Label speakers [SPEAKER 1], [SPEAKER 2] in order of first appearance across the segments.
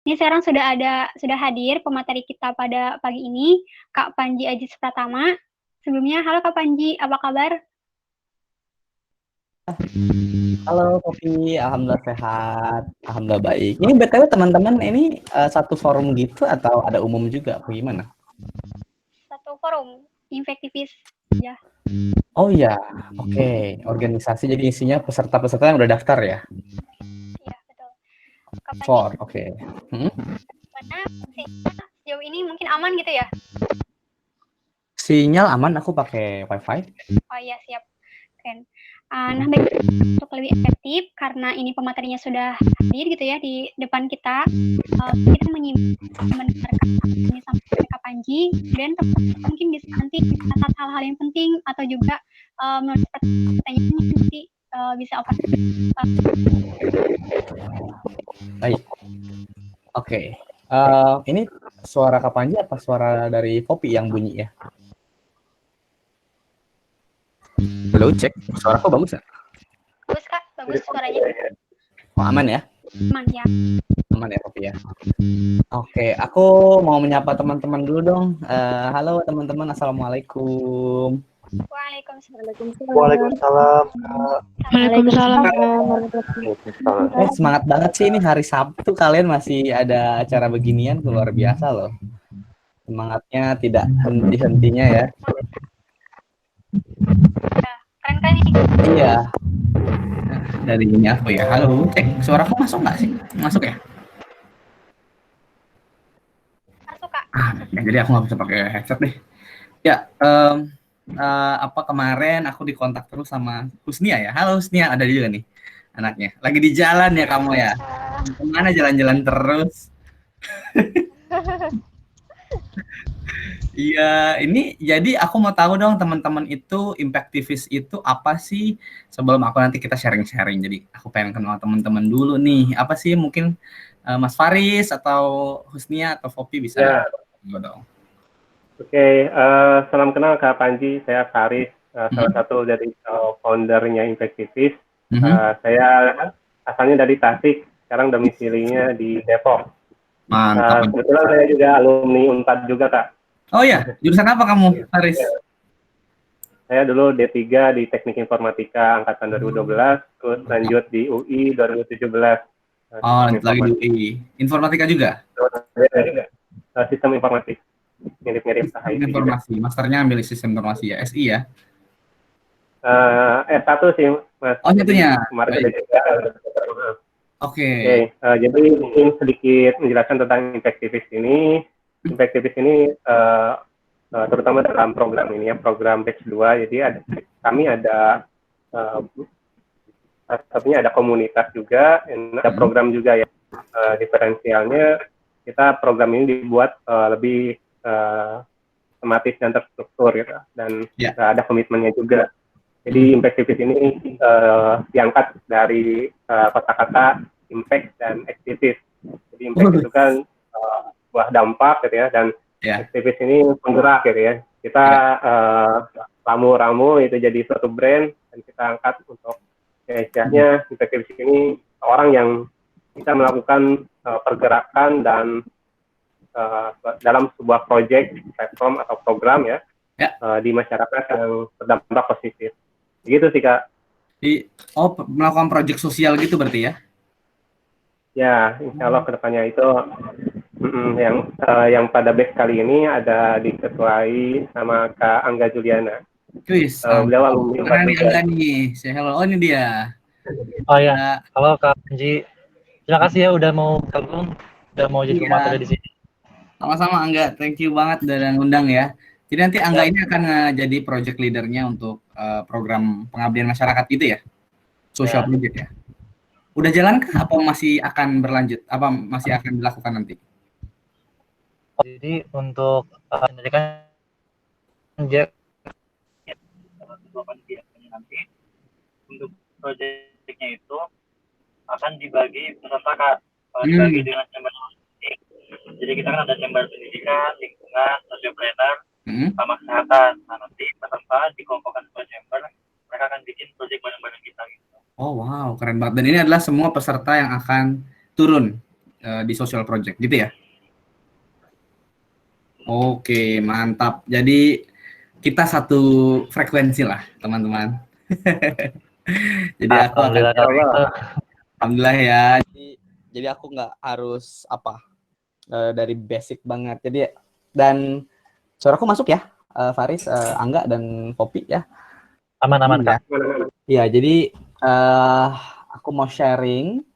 [SPEAKER 1] Ini sekarang sudah hadir pemateri kita pada pagi ini, Kak Panji Ajis Pratama. Sebelumnya, halo Kak Panji, apa kabar?
[SPEAKER 2] Halo Kopi, alhamdulillah sehat, alhamdulillah baik. Ini BTW teman-teman ini satu forum gitu atau ada umum juga, bagaimana?
[SPEAKER 1] Satu forum, infektivis ya.
[SPEAKER 2] Oh iya, oke. Organisasi jadi isinya peserta-peserta yang udah daftar ya?
[SPEAKER 1] Iya, betul. Kak Panji,
[SPEAKER 2] Oke.
[SPEAKER 1] mana sejauh ini mungkin aman gitu ya?
[SPEAKER 2] Sinyal aman, aku pakai WiFi.
[SPEAKER 1] Oh iya, siap. Keren. Nah, baik, untuk lebih efektif, karena ini pematerinya sudah hadir gitu ya di depan kita, kita mendengarkan ini sampai Kak Panji, dan mungkin bisa nanti mencatat hal-hal yang penting atau juga menulis pertanyaan nanti bisa open.
[SPEAKER 2] Baik. Oke. Ini suara Kak Panji apa suara dari Kopi yang bunyi ya? Halo, cek. Suaraku bagus ya?
[SPEAKER 1] Bagus Kak, bagus suaranya.
[SPEAKER 2] Oh, aman ya?
[SPEAKER 1] Aman ya.
[SPEAKER 2] Aman ya Kopi ya? Oke, aku mau menyapa teman-teman dulu dong. Halo teman-teman, assalamualaikum.
[SPEAKER 1] Waalaikumsalam.
[SPEAKER 3] Waalaikumsalam.
[SPEAKER 4] Waalaikumsalam.
[SPEAKER 2] Semangat banget sih ini hari Sabtu kalian masih ada acara beginian, luar biasa loh. Semangatnya tidak henti-hentinya ya.
[SPEAKER 1] Keren kan ini?
[SPEAKER 2] Iya. Dari ini aku ya. Halo, cek suaraku masuk nggak sih? Masuk ya?
[SPEAKER 1] Masuk Kak.
[SPEAKER 2] Ya, jadi aku nggak bisa pakai headset deh. Ya, apa kemarin aku dikontak terus sama Husnia ya. Halo Husnia, ada juga nih anaknya. Lagi di jalan ya kamu ya? Kemana jalan-jalan terus? Iya, ini jadi aku mau tahu dong teman-teman itu impactivis itu apa sih? Sebelum aku nanti kita sharing-sharing. Jadi aku pengen kenal teman-teman dulu nih. Apa sih mungkin Mas Faris atau Husnia atau Fopi bisa dong.
[SPEAKER 3] Oke, salam kenal Kak Panji. Saya Faris, salah satu dari foundernya Infektivis. Saya asalnya dari Tasik, sekarang domisilinya di Depok.
[SPEAKER 2] Mantap.
[SPEAKER 3] Kebetulan saya juga alumni Unpad juga Kak.
[SPEAKER 2] Oh ya, jurusan apa kamu, Faris?
[SPEAKER 3] Saya dulu D3 di Teknik Informatika angkatan 2012, terus lanjut di UI 2017.
[SPEAKER 2] Oh, lagi di UI. Informatika juga?
[SPEAKER 3] Sistem informatik. Mirip-mirip
[SPEAKER 2] informasi. Masternya ambil sistem informasi ya, SI ya?
[SPEAKER 3] S1 sih, Mas.
[SPEAKER 2] Oh, itunya.
[SPEAKER 3] Kemarin ada juga.
[SPEAKER 2] Oke.
[SPEAKER 3] Jadi mungkin sedikit menjelaskan tentang Infektivis ini. Infektivis ini terutama dalam program ini ya, program batch 2. Jadi kami ada satunya ada komunitas juga, ada program juga ya. Diferensialnya kita program ini dibuat lebih tematis dan terstruktur gitu, dan ada komitmennya juga. Jadi Infektivis ini diangkat dari kata-kata impact dan activist. Jadi impact itu kan sebuah dampak gitu ya, dan activist ini penggerak gitu ya. Kita ramu-ramu itu jadi suatu brand, dan kita angkat untuk istilahnya Infektivis ini orang yang bisa melakukan pergerakan dan dalam sebuah project, platform atau program ya, di masyarakat yang berdampak positif. Gitu sih Kak.
[SPEAKER 2] Melakukan proyek sosial gitu berarti ya?
[SPEAKER 3] Ya, insya Allah kedepannya itu yang pada batch kali ini ada diketuai sama Kak Angga Juliana.
[SPEAKER 2] Kuis.
[SPEAKER 3] Beliau alumni
[SPEAKER 2] Karena nih Angga nih, say hello. Oh ini dia.
[SPEAKER 4] Oh ya, halo Kak Panji. Terima kasih ya udah mau gabung, udah mau jadi pemateri di sini.
[SPEAKER 2] Sama-sama Angga, thank you banget udah ngundang ya. Jadi nanti Angga ini akan jadi project leadernya untuk program pengabdian masyarakat gitu ya? Social project ya? Udah jalan kah? Apa masih akan berlanjut? Apa masih akan dilakukan nanti?
[SPEAKER 4] Jadi untuk kan dia nanti untuk proyeknya itu akan dibagi peserta Kak. Dibagi dengan chamber politik. Jadi kita kan ada chamber pendidikan, lingkungan, social planner, sama kesehatan. Nah nanti peserta dikelompokkan ke chamber, mereka akan bikin proyek bareng-bareng kita gitu.
[SPEAKER 2] Oh wow, keren banget. Dan ini adalah semua peserta yang akan turun di social project gitu ya. Oke, mantap. Jadi kita satu frekuensi lah, teman-teman. Jadi aku akan alhamdulillah ya. Jadi aku nggak harus dari basic banget. Jadi dan suaraku masuk ya, Faris, Angga dan Poppy ya.
[SPEAKER 4] Aman
[SPEAKER 2] ya.
[SPEAKER 4] Kak.
[SPEAKER 2] Iya, jadi aku mau sharing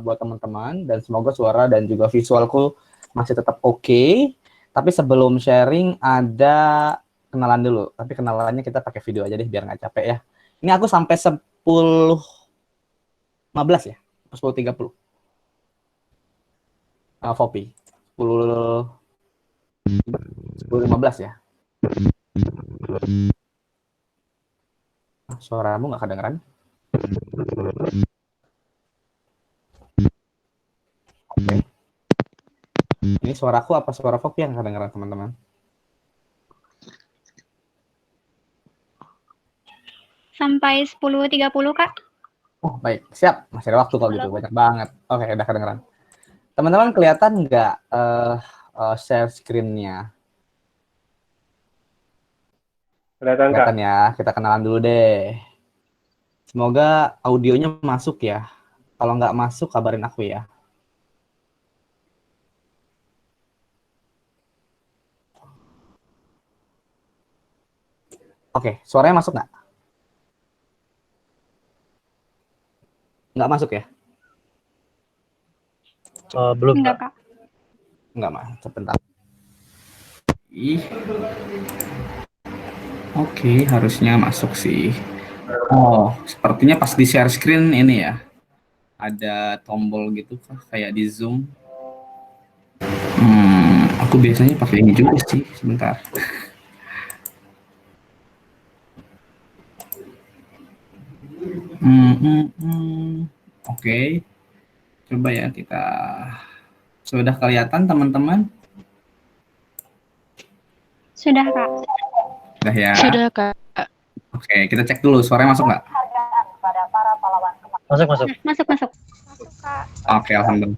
[SPEAKER 2] buat teman-teman dan semoga suara dan juga visualku masih tetap oke. Tapi sebelum sharing ada kenalan dulu. Tapi kenalannya kita pakai video aja deh biar nggak capek ya. Ini aku sampai 10:15 ya, 10:30. Poppy 10:15 ya. Suaramu nggak kedengeran? Oke. Ini suaraku apa suara Poppy yang kedengeran, teman-teman?
[SPEAKER 1] Sampai 10:30, Kak.
[SPEAKER 2] Oh, baik. Siap. Masih ada waktu kalau gitu. Banyak banget. Oke, udah kedengeran. Teman-teman kelihatan nggak share screen-nya? Kelihatan ya. Kita kenalan dulu deh. Semoga audionya masuk ya. Kalau nggak masuk, kabarin aku ya. Oke, suaranya masuk nggak? Nggak masuk ya?
[SPEAKER 4] Belum
[SPEAKER 1] Enggak,
[SPEAKER 4] Kak.
[SPEAKER 1] Kak.
[SPEAKER 2] Nggak mas, sebentar. Oke, harusnya masuk sih. Oh, sepertinya pas di share screen ini ya, ada tombol gitu kayak di Zoom. Aku biasanya pakai ini juga sih, sebentar. Oke, coba ya kita. Sudah kelihatan teman-teman?
[SPEAKER 1] Sudah, Kak.
[SPEAKER 2] Sudah ya?
[SPEAKER 5] Sudah, Kak.
[SPEAKER 2] Oke, kita cek dulu suaranya masuk nggak?
[SPEAKER 4] Masuk.
[SPEAKER 1] Masuk, Kak.
[SPEAKER 2] Oke, alhamdulillah.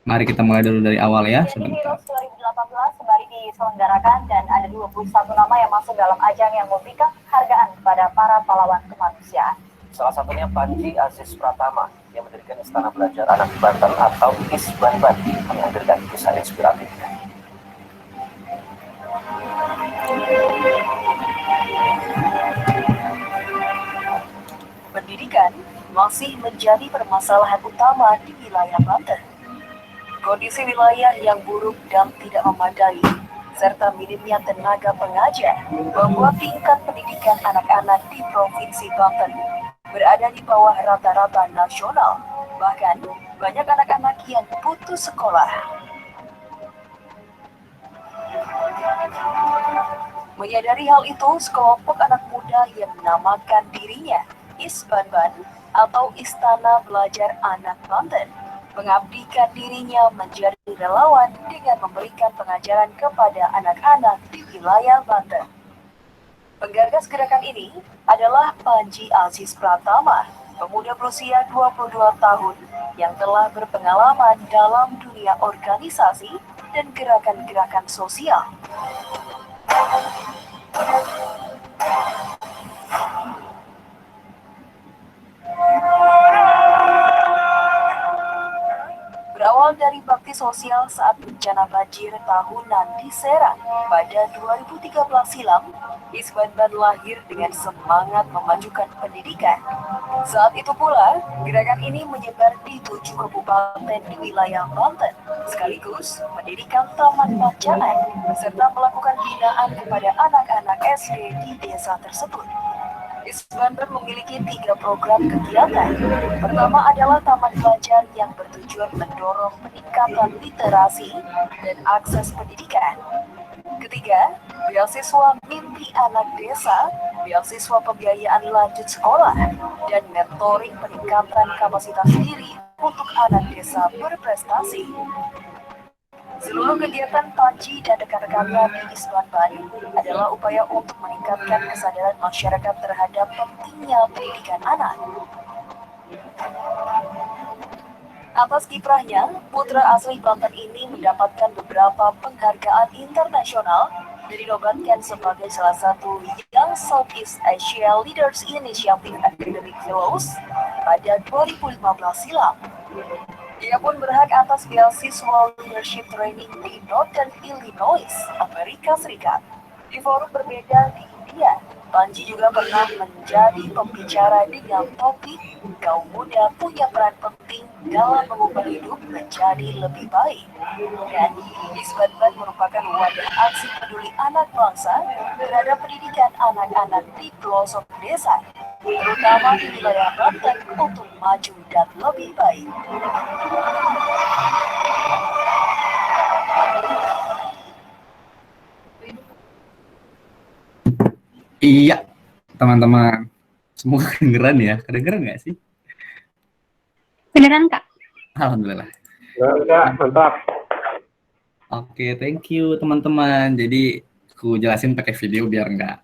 [SPEAKER 2] Mari kita mulai dulu dari awal ya, sebentar.
[SPEAKER 6] 2018 kembali diselenggarakan dan ada 21 nama yang masuk dalam ajang yang memberikan penghargaan kepada para pahlawan kemanusiaan.
[SPEAKER 7] Salah satunya Panji Aziz Pratama yang mendirikan Istana Belajar Anak Banten atau ISBAN-BAN, menghadirkan kisah inspiratif.
[SPEAKER 6] Pendidikan masih menjadi permasalahan utama di wilayah Banten. Kondisi wilayah yang buruk dan tidak memadai, serta minimnya tenaga pengajar, membuat tingkat pendidikan anak-anak di Provinsi Banten berada di bawah rata-rata nasional. Bahkan, banyak anak-anak yang putus sekolah. Menyadari hal itu, sekelompok anak muda yang menamakan dirinya ISBAN-BAN atau Istana Belajar Anak Banten mengabdikan dirinya menjadi relawan dengan memberikan pengajaran kepada anak-anak di wilayah Banten. Penggagas gerakan ini adalah Panji Aziz Pratama, pemuda berusia 22 tahun yang telah berpengalaman dalam dunia organisasi dan gerakan-gerakan sosial. Berawal dari bakti sosial saat bencana banjir tahunan di Serang pada 2013 silam, ISBAN-BAN lahir dengan semangat memajukan pendidikan. Saat itu pula, gerakan ini menyebar di 7 kabupaten di wilayah Banten, sekaligus mendirikan taman bacaan, serta melakukan binaan kepada anak-anak SD di desa tersebut. ISBAN-BAN memiliki 3 program kegiatan. Pertama adalah taman belajar yang bertujuan mendorong peningkatan literasi dan akses pendidikan. Ketiga, beasiswa mimpi anak desa, beasiswa pembiayaan lanjut sekolah, dan mentoring peningkatan kapasitas diri untuk anak desa berprestasi. Seluruh kegiatan Panji dan rekan-rekannya di ISBAN-BAN adalah upaya untuk meningkatkan kesadaran masyarakat terhadap pentingnya pendidikan anak. Atas kiprahnya, putra asli Banten ini mendapatkan beberapa penghargaan internasional dan dinobatkan sebagai salah satu Young Southeast Asia Leaders Initiative Academic Fellows pada 2015 silam. Ia pun berhak atas beasiswa leadership training di Northern Illinois, Amerika Serikat. Di forum berbeda di India, Panji juga pernah menjadi pembicara dengan topik kaum muda punya peran penting dalam mengubah hidup menjadi lebih baik. Dan Isbanban merupakan wadah aksi peduli anak bangsa terhadap pendidikan anak-anak di pelosok desa, terutama di wilayah Banten untuk maju dan lebih baik.
[SPEAKER 2] Iya, teman-teman. Semoga kedengeran ya. Kedengeran nggak sih?
[SPEAKER 1] Beneran, Kak?
[SPEAKER 2] Alhamdulillah.
[SPEAKER 3] Enggak, mantap.
[SPEAKER 2] Oke, thank you teman-teman. Jadi aku jelasin pakai video biar nggak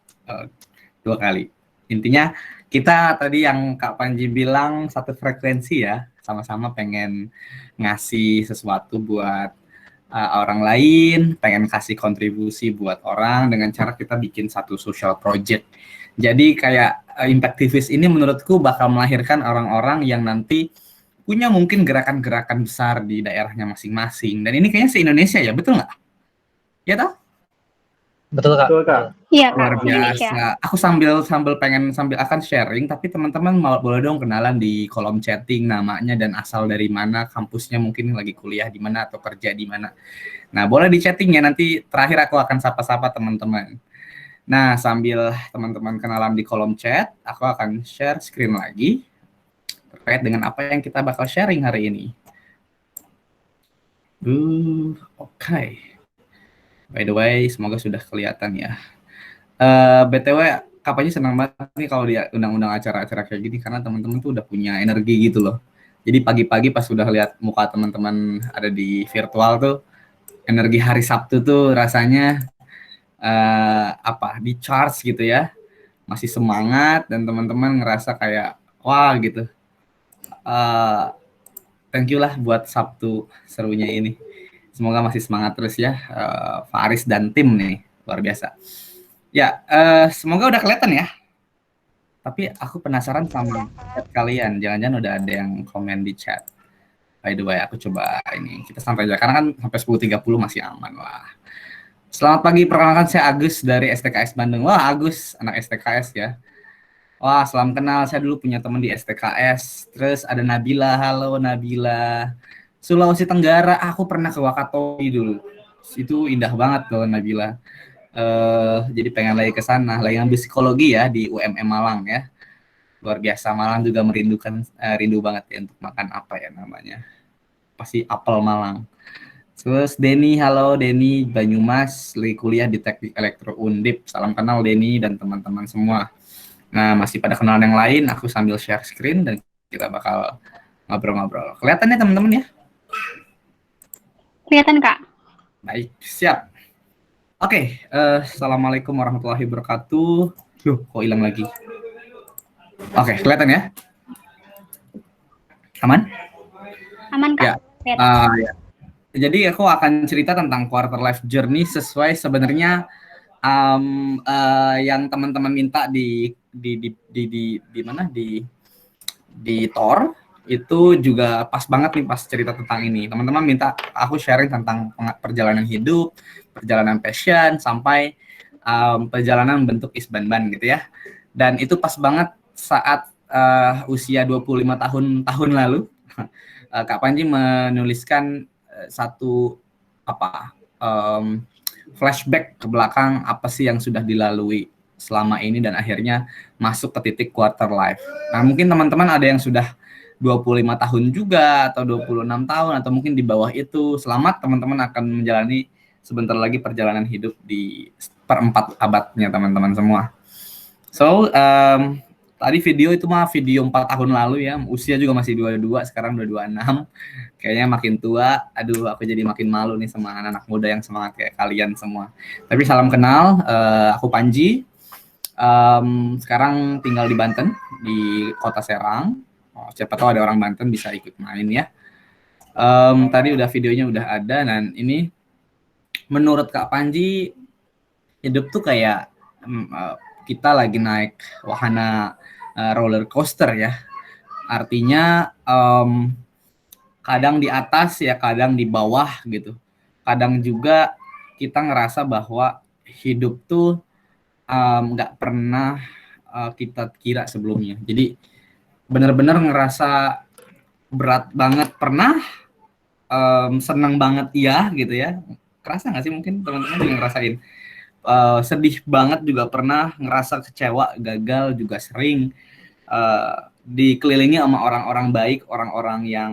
[SPEAKER 2] dua kali. Intinya kita tadi yang Kak Panji bilang satu frekuensi ya, sama-sama pengen ngasih sesuatu buat orang lain, pengen kasih kontribusi buat orang dengan cara kita bikin satu social project. Jadi kayak Impactivist ini menurutku bakal melahirkan orang-orang yang nanti punya mungkin gerakan-gerakan besar di daerahnya masing-masing. Dan ini kayaknya se-Indonesia ya, betul nggak? Ya toh?
[SPEAKER 5] Betul, Kak.
[SPEAKER 3] Betul, Kak.
[SPEAKER 1] Iya, Kak.
[SPEAKER 2] Luar
[SPEAKER 1] Indonesia.
[SPEAKER 2] biasa. Aku sambil akan sharing, tapi teman-teman boleh dong kenalan di kolom chatting namanya dan asal dari mana, kampusnya mungkin lagi kuliah di mana atau kerja di mana. Nah, boleh di chatting ya, nanti terakhir aku akan sapa-sapa teman-teman. Nah, sambil teman-teman kenalan di kolom chat, aku akan share screen lagi terkait dengan apa yang kita bakal sharing hari ini. Oke. By the way, semoga sudah kelihatan ya. BTW, Kapanji senang banget nih kalau dia undang-undang acara-acara kayak gini karena teman-teman tuh udah punya energi gitu loh. Jadi pagi-pagi pas udah lihat muka teman-teman ada di virtual tuh, energi hari Sabtu tuh rasanya di charge gitu ya. Masih semangat dan teman-teman ngerasa kayak wah gitu. Thank you lah buat Sabtu serunya ini. Semoga masih semangat terus ya, Faris dan tim nih, luar biasa. Ya, semoga udah kelihatan ya. Tapi aku penasaran sama chat kalian. Jangan-jangan udah ada yang komen di chat. By the way, aku coba ini. Kita santai aja, karena kan sampai 10.30 masih aman lah. Selamat pagi, perkenalkan saya Agus dari STKS Bandung. Wah, Agus, anak STKS ya. Wah, salam kenal. Saya dulu punya teman di STKS. Terus ada Nabila. Halo, Nabila. Sulawesi Tenggara, aku pernah ke Wakatobi dulu. Itu indah banget loh, Nabila. Jadi pengen lagi ke sana, lagi ngambil psikologi ya di UMM Malang ya. Luar biasa, Malang juga rindu banget ya untuk makan apa ya namanya. Pasti apel Malang. Terus Denny, halo Denny Banyumas, lagi kuliah di Teknik Elektro Undip. Salam kenal Denny dan teman-teman semua. Nah, masih pada kenalan yang lain, aku sambil share screen dan kita bakal ngobrol-ngobrol. Kelihatan ya teman-teman ya?
[SPEAKER 1] Kelihatan, Kak?
[SPEAKER 2] Baik, siap. Oke, Assalamualaikum warahmatullahi wabarakatuh. Loh, kok hilang lagi? Oke, kelihatan ya? Aman?
[SPEAKER 1] Aman, Kak?
[SPEAKER 2] Ya. Ya. Jadi aku akan cerita tentang quarter life journey sesuai sebenarnya yang teman-teman minta di mana di Tor. Itu juga pas banget nih pas cerita tentang ini. Teman-teman minta aku sharing tentang perjalanan hidup, perjalanan passion, sampai perjalanan bentuk Isbanban gitu ya. Dan itu pas banget saat usia 25 tahun lalu, Kak Panji menuliskan satu flashback ke belakang apa sih yang sudah dilalui selama ini dan akhirnya masuk ke titik quarter life. Nah, mungkin teman-teman ada yang sudah 25 tahun juga atau 26 tahun atau mungkin di bawah itu. Selamat, teman-teman akan menjalani sebentar lagi perjalanan hidup di 4 abadnya teman-teman semua. So, tadi video itu mah video 4 tahun lalu ya. Usia juga masih 22, sekarang udah 26. Kayaknya makin tua. Aduh, aku jadi makin malu nih sama anak-anak muda yang semangat kayak kalian semua. Tapi salam kenal, aku Panji. Sekarang tinggal di Banten, di Kota Serang. Siapa tahu ada orang Banten bisa ikut main ya. Tadi udah videonya udah ada, dan ini menurut Kak Panji hidup tuh kayak kita lagi naik wahana roller coaster ya. Artinya kadang di atas ya, kadang di bawah gitu. Kadang juga kita ngerasa bahwa hidup tuh nggak pernah kita kira sebelumnya. Jadi benar-benar ngerasa berat banget pernah, senang banget iya gitu ya. Kerasa nggak sih, mungkin teman-teman juga ngerasain. Sedih banget juga pernah, ngerasa kecewa, gagal juga sering. Dikelilingi sama orang-orang baik, orang-orang yang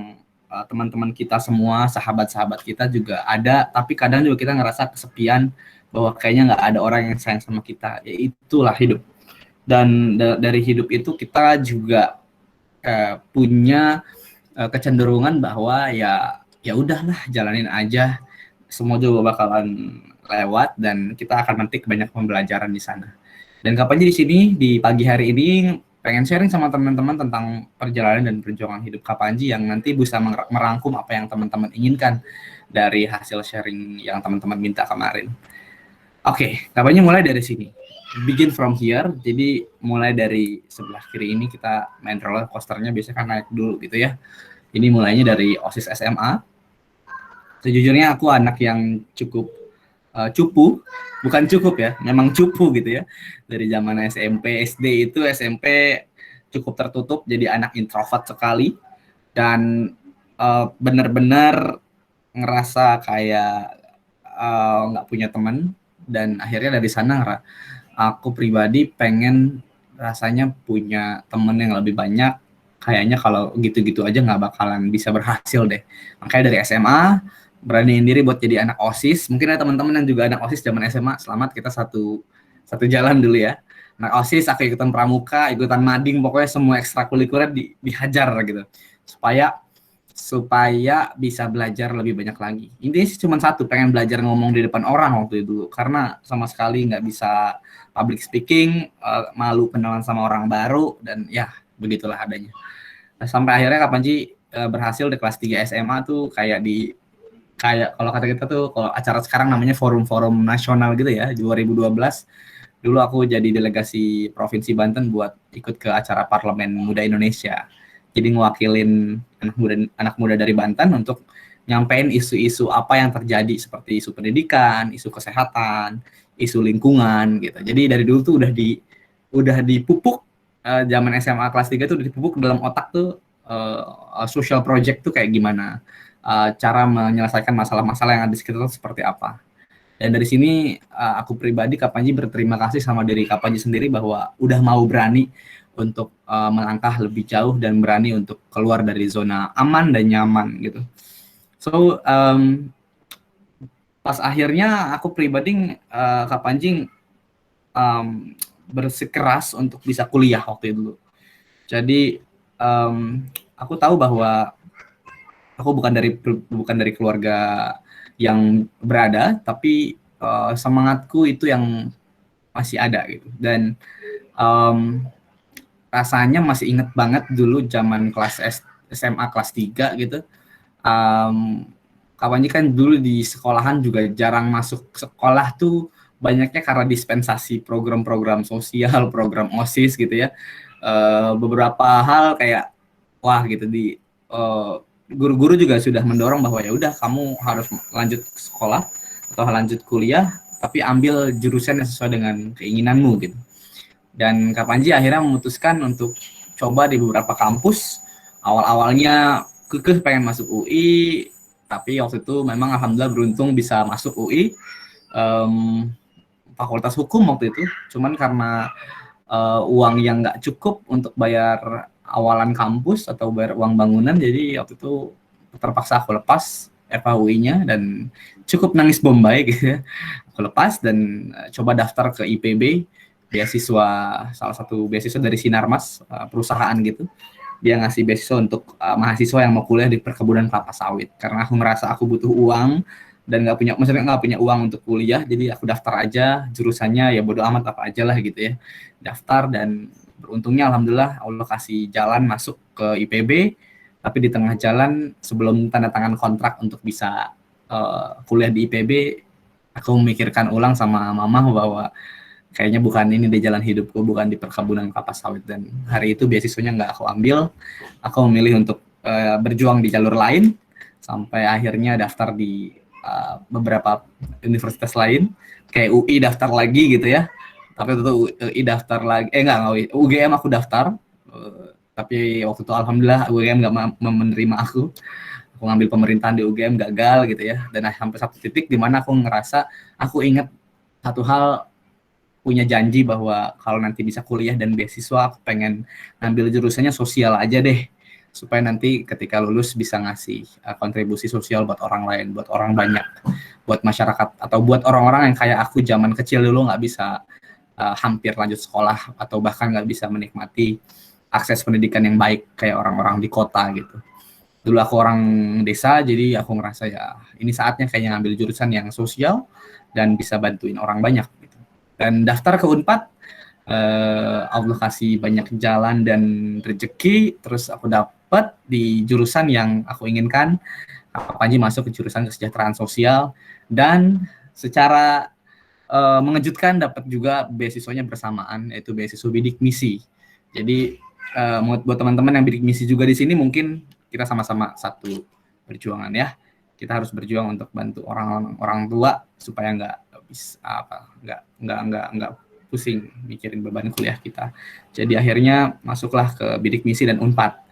[SPEAKER 2] teman-teman kita semua, sahabat-sahabat kita juga ada, tapi kadang juga kita ngerasa kesepian, bahwa kayaknya nggak ada orang yang sayang sama kita. Ya itulah hidup. Dan dari hidup itu kita juga punya kecenderungan bahwa ya udahlah, jalanin aja, semua juga bakalan lewat dan kita akan memetik banyak pembelajaran di sana. Dan kapannya di sini di pagi hari ini pengen sharing sama teman-teman tentang perjalanan dan perjuangan hidup Kak Panji yang nanti bisa merangkum apa yang teman-teman inginkan dari hasil sharing yang teman-teman minta kemarin. Oke, Kak Panji mulai dari sini. Begin from here. Jadi mulai dari sebelah kiri ini kita main roller coasternya, biasanya kan naik dulu gitu ya. Ini mulainya dari OSIS SMA. Sejujurnya aku anak yang cukup cupu, bukan cukup ya, memang cupu gitu ya. Dari zaman SMP, SD itu SMP cukup tertutup, jadi anak introvert sekali. Dan benar-benar ngerasa kayak nggak punya teman. Dan akhirnya dari sana aku pribadi pengen rasanya punya temen yang lebih banyak. Kayaknya kalau gitu-gitu aja nggak bakalan bisa berhasil deh. Makanya dari SMA beraniin diri buat jadi anak OSIS. Mungkin ada teman-teman yang juga anak OSIS zaman SMA. Selamat, kita satu jalan dulu ya. Anak OSIS, aku ikutan pramuka, ikutan mading, pokoknya semua ekstrakurikuler dihajar gitu. Supaya bisa belajar lebih banyak lagi. Intinya sih cuma satu, pengen belajar ngomong di depan orang waktu itu. Karena sama sekali nggak bisa public speaking, malu kenalan sama orang baru, dan ya begitulah adanya. Nah, sampai akhirnya Kak Panji berhasil di kelas 3 SMA tuh kayak kalau kata kita tuh, kalau acara sekarang namanya forum-forum nasional gitu ya, 2012. Dulu aku jadi delegasi Provinsi Banten buat ikut ke acara Parlemen Muda Indonesia. Jadi ngewakilin anak muda dari Banten untuk nyampein isu-isu apa yang terjadi, seperti isu pendidikan, isu kesehatan, isu lingkungan gitu. Jadi dari dulu tuh udah dipupuk, zaman SMA kelas 3 tuh udah dipupuk dalam otak tuh social project tuh kayak gimana, cara menyelesaikan masalah-masalah yang ada di sekitar itu seperti apa. Dan dari sini aku pribadi Kak Panji berterima kasih sama diri Kak Panji sendiri bahwa udah mau berani untuk melangkah lebih jauh dan berani untuk keluar dari zona aman dan nyaman gitu. So pas akhirnya aku pribadi Kak Panji bersikeras untuk bisa kuliah waktu itu. Jadi aku tahu bahwa aku bukan dari keluarga yang berada, tapi semangatku itu yang masih ada gitu. Dan rasanya masih inget banget dulu zaman kelas SMA kelas 3 gitu. Kak Panji kan dulu di sekolahan juga jarang masuk sekolah tuh, banyaknya karena dispensasi program-program sosial, program OSIS gitu ya. Beberapa hal kayak wah gitu, di guru-guru juga sudah mendorong bahwa ya udah, kamu harus lanjut sekolah atau lanjut kuliah, tapi ambil jurusan yang sesuai dengan keinginanmu gitu. Dan Kak Panji akhirnya memutuskan untuk coba di beberapa kampus. Awal-awalnya kekeh pengen masuk UI, tapi waktu itu memang alhamdulillah beruntung bisa masuk UI, Fakultas Hukum waktu itu. Cuman karena uang yang nggak cukup untuk bayar awalan kampus atau bayar uang bangunan, jadi waktu itu terpaksa aku lepas FHUI-nya dan cukup nangis bombay gitu ya. Aku lepas dan coba daftar ke IPB, beasiswa, salah satu beasiswa dari Sinarmas, perusahaan gitu. Dia ngasih beasiswa untuk mahasiswa yang mau kuliah di perkebunan kelapa sawit. Karena aku merasa aku butuh uang dan nggak punya uang untuk kuliah, jadi aku daftar aja, jurusannya ya bodo amat apa aja lah gitu ya. Daftar dan beruntungnya alhamdulillah Allah kasih jalan masuk ke IPB. Tapi di tengah jalan sebelum tanda tangan kontrak untuk bisa kuliah di IPB, aku memikirkan ulang sama mama bahwa kayaknya bukan ini di jalan hidupku, bukan di perkebunan kelapa sawit. Dan hari itu beasiswanya nggak aku ambil, aku memilih untuk berjuang di jalur lain, sampai akhirnya daftar di beberapa universitas lain, kayak UI daftar lagi gitu ya. Tapi waktu itu UI daftar lagi, enggak UGM aku daftar, tapi waktu itu alhamdulillah UGM nggak menerima aku ngambil pemerintahan di UGM gagal gitu ya. Dan sampai satu titik di mana aku ngerasa, aku ingat satu hal, punya janji bahwa kalau nanti bisa kuliah dan beasiswa, aku pengen ngambil jurusannya sosial aja deh, supaya nanti ketika lulus bisa ngasih kontribusi sosial buat orang lain, buat orang banyak, buat masyarakat, atau buat orang-orang yang kayak aku zaman kecil dulu nggak bisa hampir lanjut sekolah, atau bahkan nggak bisa menikmati akses pendidikan yang baik kayak orang-orang di kota gitu. Dulu aku orang desa, jadi aku ngerasa ya ini saatnya kayaknya ngambil jurusan yang sosial dan bisa bantuin orang banyak gitu. Dan daftar ke Unpad, Allah kasih banyak jalan dan rezeki, terus aku dapat di jurusan yang aku inginkan. Kak Panji masuk ke jurusan kesejahteraan sosial, dan secara mengejutkan dapat juga beasiswanya bersamaan, yaitu beasiswa bidik misi. Jadi buat teman-teman yang bidik misi juga di sini, mungkin kita sama-sama satu perjuangan ya. Kita harus berjuang untuk bantu orang tua supaya nggak pusing mikirin beban kuliah kita. Jadi akhirnya masuklah ke bidik misi dan Unpad.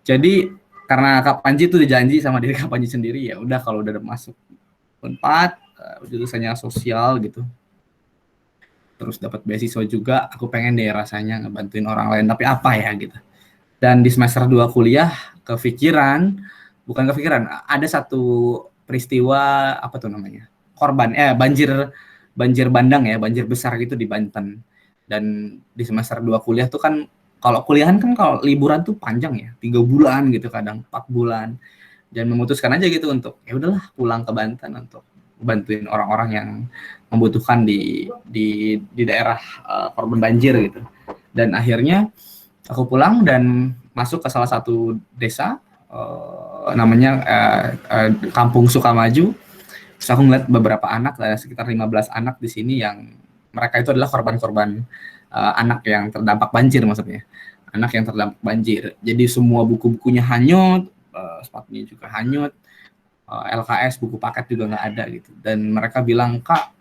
[SPEAKER 2] Jadi karena Kak Panji tuh dijanji sama diri Kak Panji sendiri, ya udah kalau udah masuk Unpad, jurusannya sosial gitu, terus dapat beasiswa juga, aku pengen deh rasanya ngebantuin orang lain, tapi apa ya gitu. Dan di semester 2 kuliah bukan kepikiran, ada satu peristiwa apa tuh namanya, banjir bandang ya, banjir besar gitu di Banten. Dan di semester 2 kuliah tuh kan, kalau kuliahan kan kalau liburan tuh panjang ya, 3 bulan gitu, kadang 4 bulan. Dan memutuskan aja gitu untuk ya udahlah pulang ke Banten untuk bantuin orang-orang yang membutuhkan di daerah korban banjir gitu. Dan akhirnya aku pulang dan masuk ke salah satu desa, namanya Kampung Sukamaju. Terus aku ngeliat beberapa anak, ada sekitar 15 anak di sini yang mereka itu adalah korban-korban anak yang terdampak banjir, maksudnya anak yang terdampak banjir. Jadi semua buku-bukunya hanyut, sepatunya juga hanyut, LKS buku paket juga nggak ada gitu. Dan mereka bilang, Kak,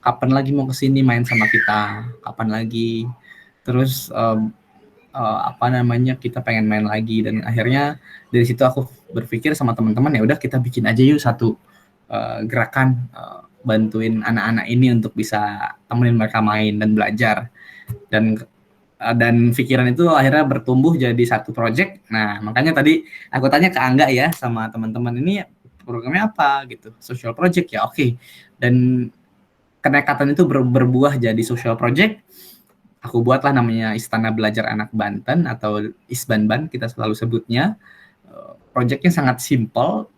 [SPEAKER 2] kapan lagi mau kesini main sama kita? Kapan lagi? Terus kita pengen main lagi. Dan akhirnya dari situ aku berpikir sama teman-teman, ya udah kita bikin aja yuk satu gerakan, bantuin anak-anak ini untuk bisa temenin mereka main dan belajar. Dan pikiran itu akhirnya bertumbuh jadi satu project. Nah, makanya tadi aku tanya ke Angga ya sama teman-teman, ini programnya apa gitu, social project ya, oke. Dan kenekatan itu berbuah jadi social project. Aku buatlah namanya Istana Belajar Anak Banten atau Isbanban kita selalu sebutnya. Projectnya sangat simpel,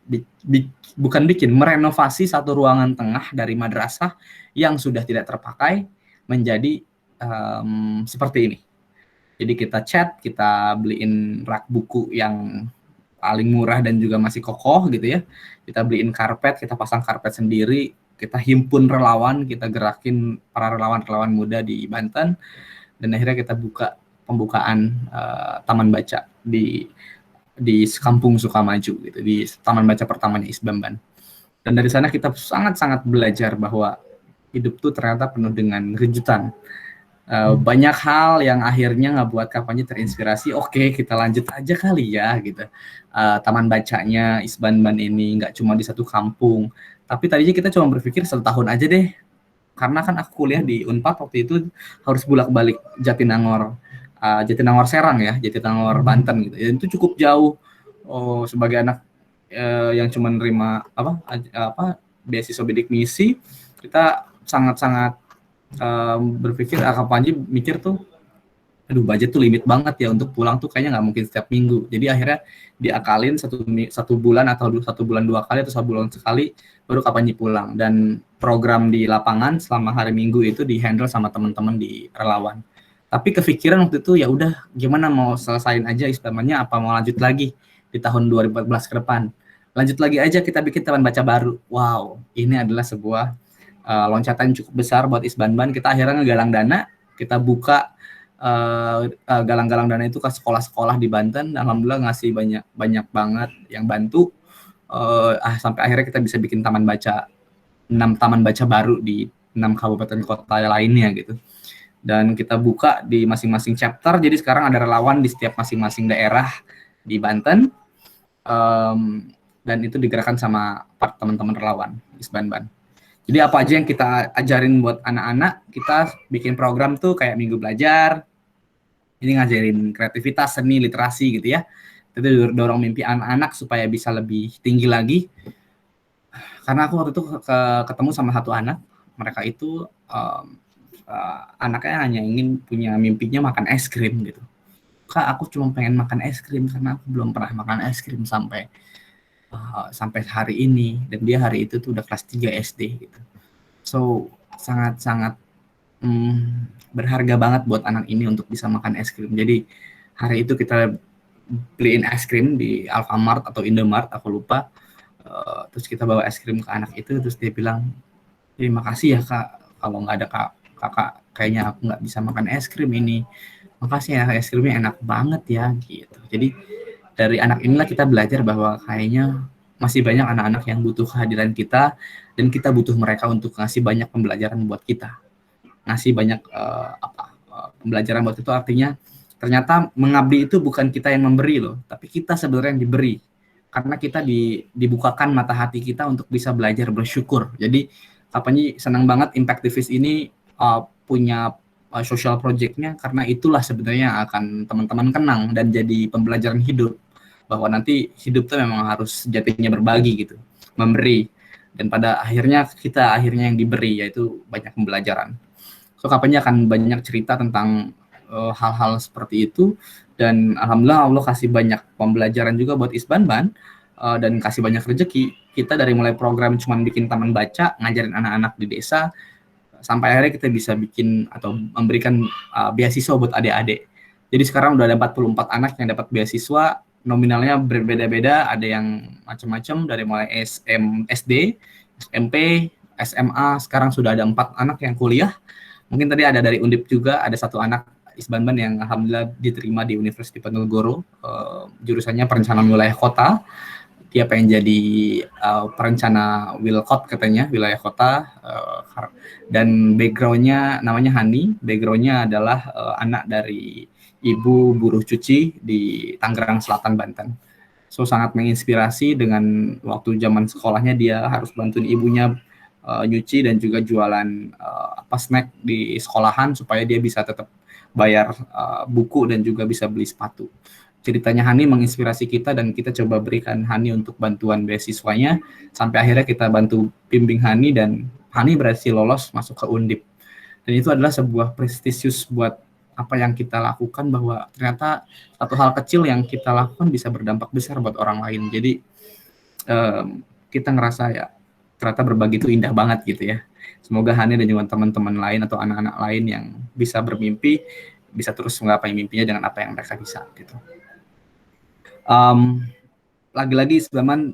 [SPEAKER 2] bukan merenovasi satu ruangan tengah dari madrasah yang sudah tidak terpakai menjadi seperti ini. Jadi kita cat, kita beliin rak buku yang paling murah dan juga masih kokoh gitu ya. Kita beliin karpet, kita pasang karpet sendiri, kita himpun relawan, kita gerakin para relawan-relawan muda di Banten, dan akhirnya kita buka pembukaan taman baca di Kampung Sukamaju gitu, di taman baca pertamanya Isbanban. Dan dari sana kita sangat-sangat belajar bahwa hidup tuh ternyata penuh dengan kejutan. Banyak hal yang akhirnya ngebuat Kak Panji terinspirasi. Oke, kita lanjut aja kali ya gitu. Taman bacanya Isbanban ini nggak cuma di satu kampung, tapi tadinya kita cuma berpikir setahun aja deh, karena kan aku kuliah di Unpad waktu itu harus bolak-balik Jatinangor Serang ya, Jatinangor Banten gitu. Ya, itu cukup jauh. Sebagai anak yang cuma nerima beasiswa bidik misi, kita sangat-sangat berpikir, Kak Panji mikir tuh, aduh budget tuh limit banget ya, untuk pulang tuh kayaknya nggak mungkin setiap minggu. Jadi akhirnya diakalin satu bulan atau 1 bulan 2 kali atau 1 bulan sekali baru Kak Panji pulang. Dan program di lapangan selama hari Minggu itu di handle sama teman-teman di relawan. Tapi kepikiran waktu itu ya udah gimana mau selesain aja Isbanbannya apa mau lanjut lagi di tahun 2014 ke depan. Lanjut lagi aja kita bikin taman baca baru. Wow, ini adalah sebuah loncatan cukup besar buat Isbanban. Kita akhirnya ngegalang dana, kita buka galang-galang dana itu ke sekolah-sekolah di Banten. Alhamdulillah ngasih banyak banget yang bantu. Sampai akhirnya kita bisa bikin taman baca 6 taman baca baru di 6 kabupaten kota lainnya gitu. Dan kita buka di masing-masing chapter, jadi sekarang ada relawan di setiap masing-masing daerah di Banten, dan itu digerakkan sama teman-teman relawan Isbanban. Jadi apa aja yang kita ajarin buat anak-anak, kita bikin program tuh kayak Minggu Belajar, ini ngajarin kreativitas, seni, literasi gitu ya. Itu dorong mimpi anak-anak supaya bisa lebih tinggi lagi. Karena aku waktu itu ketemu sama satu anak, mereka itu anaknya hanya ingin punya mimpinya makan es krim gitu. Kak, aku cuma pengen makan es krim karena aku belum pernah makan es krim sampai hari ini, dan dia hari itu tuh udah kelas 3 SD gitu. So sangat berharga banget buat anak ini untuk bisa makan es krim. Jadi hari itu kita beliin es krim di Alfamart atau Indomart, aku lupa. Terus kita bawa es krim ke anak itu, terus dia bilang, terima kasih ya Kak, kalau nggak ada kakak kayaknya aku nggak bisa makan es krim ini. Makasih ya, es krimnya enak banget ya gitu. Jadi dari anak inilah kita belajar bahwa kayaknya masih banyak anak-anak yang butuh kehadiran kita, dan kita butuh mereka untuk ngasih banyak pembelajaran buat kita. Ngasih banyak pembelajaran buat itu, artinya ternyata mengabdi itu bukan kita yang memberi loh, tapi kita sebenarnya yang diberi. Karena kita dibukakan mata hati kita untuk bisa belajar bersyukur. Jadi Kapanji senang banget Impactivist ini punya social project-nya, karena itulah sebenarnya akan teman-teman kenang dan jadi pembelajaran hidup, bahwa nanti hidup tuh memang harus sejatinya berbagi gitu, memberi, dan pada akhirnya kita yang diberi, yaitu banyak pembelajaran. So Kapanji akan banyak cerita tentang hal-hal seperti itu, dan alhamdulillah Allah kasih banyak pembelajaran juga buat Isbanban, dan kasih banyak rezeki. Kita dari mulai program cuman bikin taman baca, ngajarin anak-anak di desa, sampai akhirnya kita bisa bikin atau memberikan beasiswa buat adik-adik. Jadi sekarang udah ada 44 anak yang dapat beasiswa, nominalnya berbeda-beda, ada yang macam-macam dari mulai SD, SMP, SMA, sekarang sudah ada 4 anak yang kuliah. Mungkin tadi ada dari Undip juga, ada 1 anak Isbanban yang alhamdulillah diterima di Universitas Diponegoro, jurusannya perencanaan wilayah kota. Dia pengen jadi perencana Wilkot katanya, wilayah kota, dan background-nya namanya Hani, background-nya adalah anak dari ibu buruh cuci di Tangerang Selatan, Banten. So sangat menginspirasi, dengan waktu zaman sekolahnya dia harus bantuin ibunya nyuci dan juga jualan snack di sekolahan supaya dia bisa tetap bayar buku dan juga bisa beli sepatu. Ceritanya Hani menginspirasi kita, dan kita coba berikan Hani untuk bantuan beasiswanya, sampai akhirnya kita bantu bimbing Hani, dan Hani berhasil lolos masuk ke Undip. Dan itu adalah sebuah prestisius buat apa yang kita lakukan, bahwa ternyata satu hal kecil yang kita lakukan bisa berdampak besar buat orang lain. Jadi kita ngerasa ya ternyata berbagi itu indah banget gitu ya. Semoga Hani dan juga teman-teman lain atau anak-anak lain yang bisa bermimpi bisa terus menggapai mimpinya dengan apa yang mereka bisa gitu. Lagi-lagi Isbanban